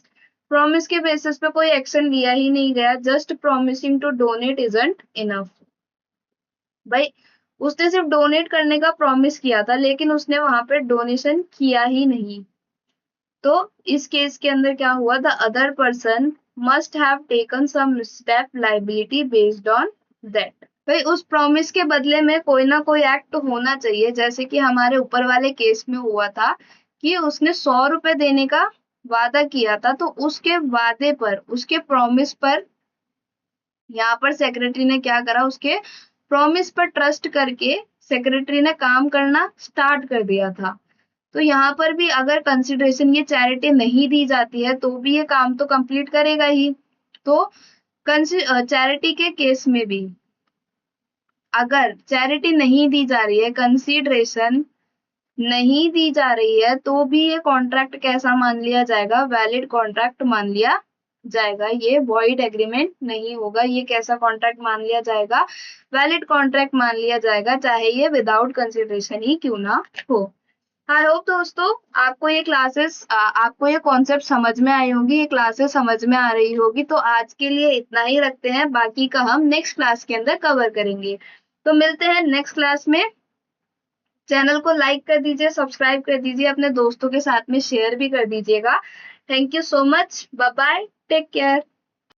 Promise के basis पे कोई action लिया ही नहीं गया. Just promising to donate isn't enough. भाई उसने सिर्फ डोनेट करने का प्रॉमिस किया था लेकिन उसने वहां पे डोनेशन किया ही नहीं. तो इस केस के अंदर क्या हुआ? The other person must have taken some step liability based on that. भाई उस प्रॉमिस के बदले में कोई ना कोई एक्ट होना चाहिए, जैसे कि हमारे ऊपर वाले केस में हुआ था कि उसने 100 रुपए देने का वादा किया था, तो उसके वादे पर, उसके प्रॉमिस पर यहाँ पर सेक्रेटरी ने क्या करा? उसके प्रॉमिस पर ट्रस्ट करके सेक्रेटरी ने काम करना स्टार्ट कर दिया था. तो यहाँ पर भी अगर कंसिडरेशन ये चैरिटी नहीं दी जाती है तो भी ये काम तो कंप्लीट करेगा ही. तो चैरिटी के केस में भी अगर चैरिटी नहीं दी जा रही है, कंसिडरेशन नहीं दी जा रही है, तो भी ये कॉन्ट्रैक्ट कैसा मान लिया जाएगा? वैलिड कॉन्ट्रैक्ट मान लिया जाएगा. ये वॉइड एग्रीमेंट नहीं होगा. ये कैसा कॉन्ट्रैक्ट मान लिया जाएगा? वैलिड कॉन्ट्रैक्ट मान लिया जाएगा, चाहे ये विदाउट कंसिडरेशन ही क्यों ना हो. आई होप दोस्तों आपको ये कॉन्सेप्ट समझ में आई होगी, ये क्लासेस समझ में आ रही होगी। तो आज के लिए इतना ही रखते हैं, बाकी का हम नेक्स्ट क्लास के अंदर कवर करेंगे। तो मिलते हैं नेक्स्ट क्लास में। चैनल को लाइक कर दीजिए, सब्सक्राइब कर दीजिए, अपने दोस्तों के साथ में शेयर भी कर दीजिएगा। Thank you so much, bye bye, take care.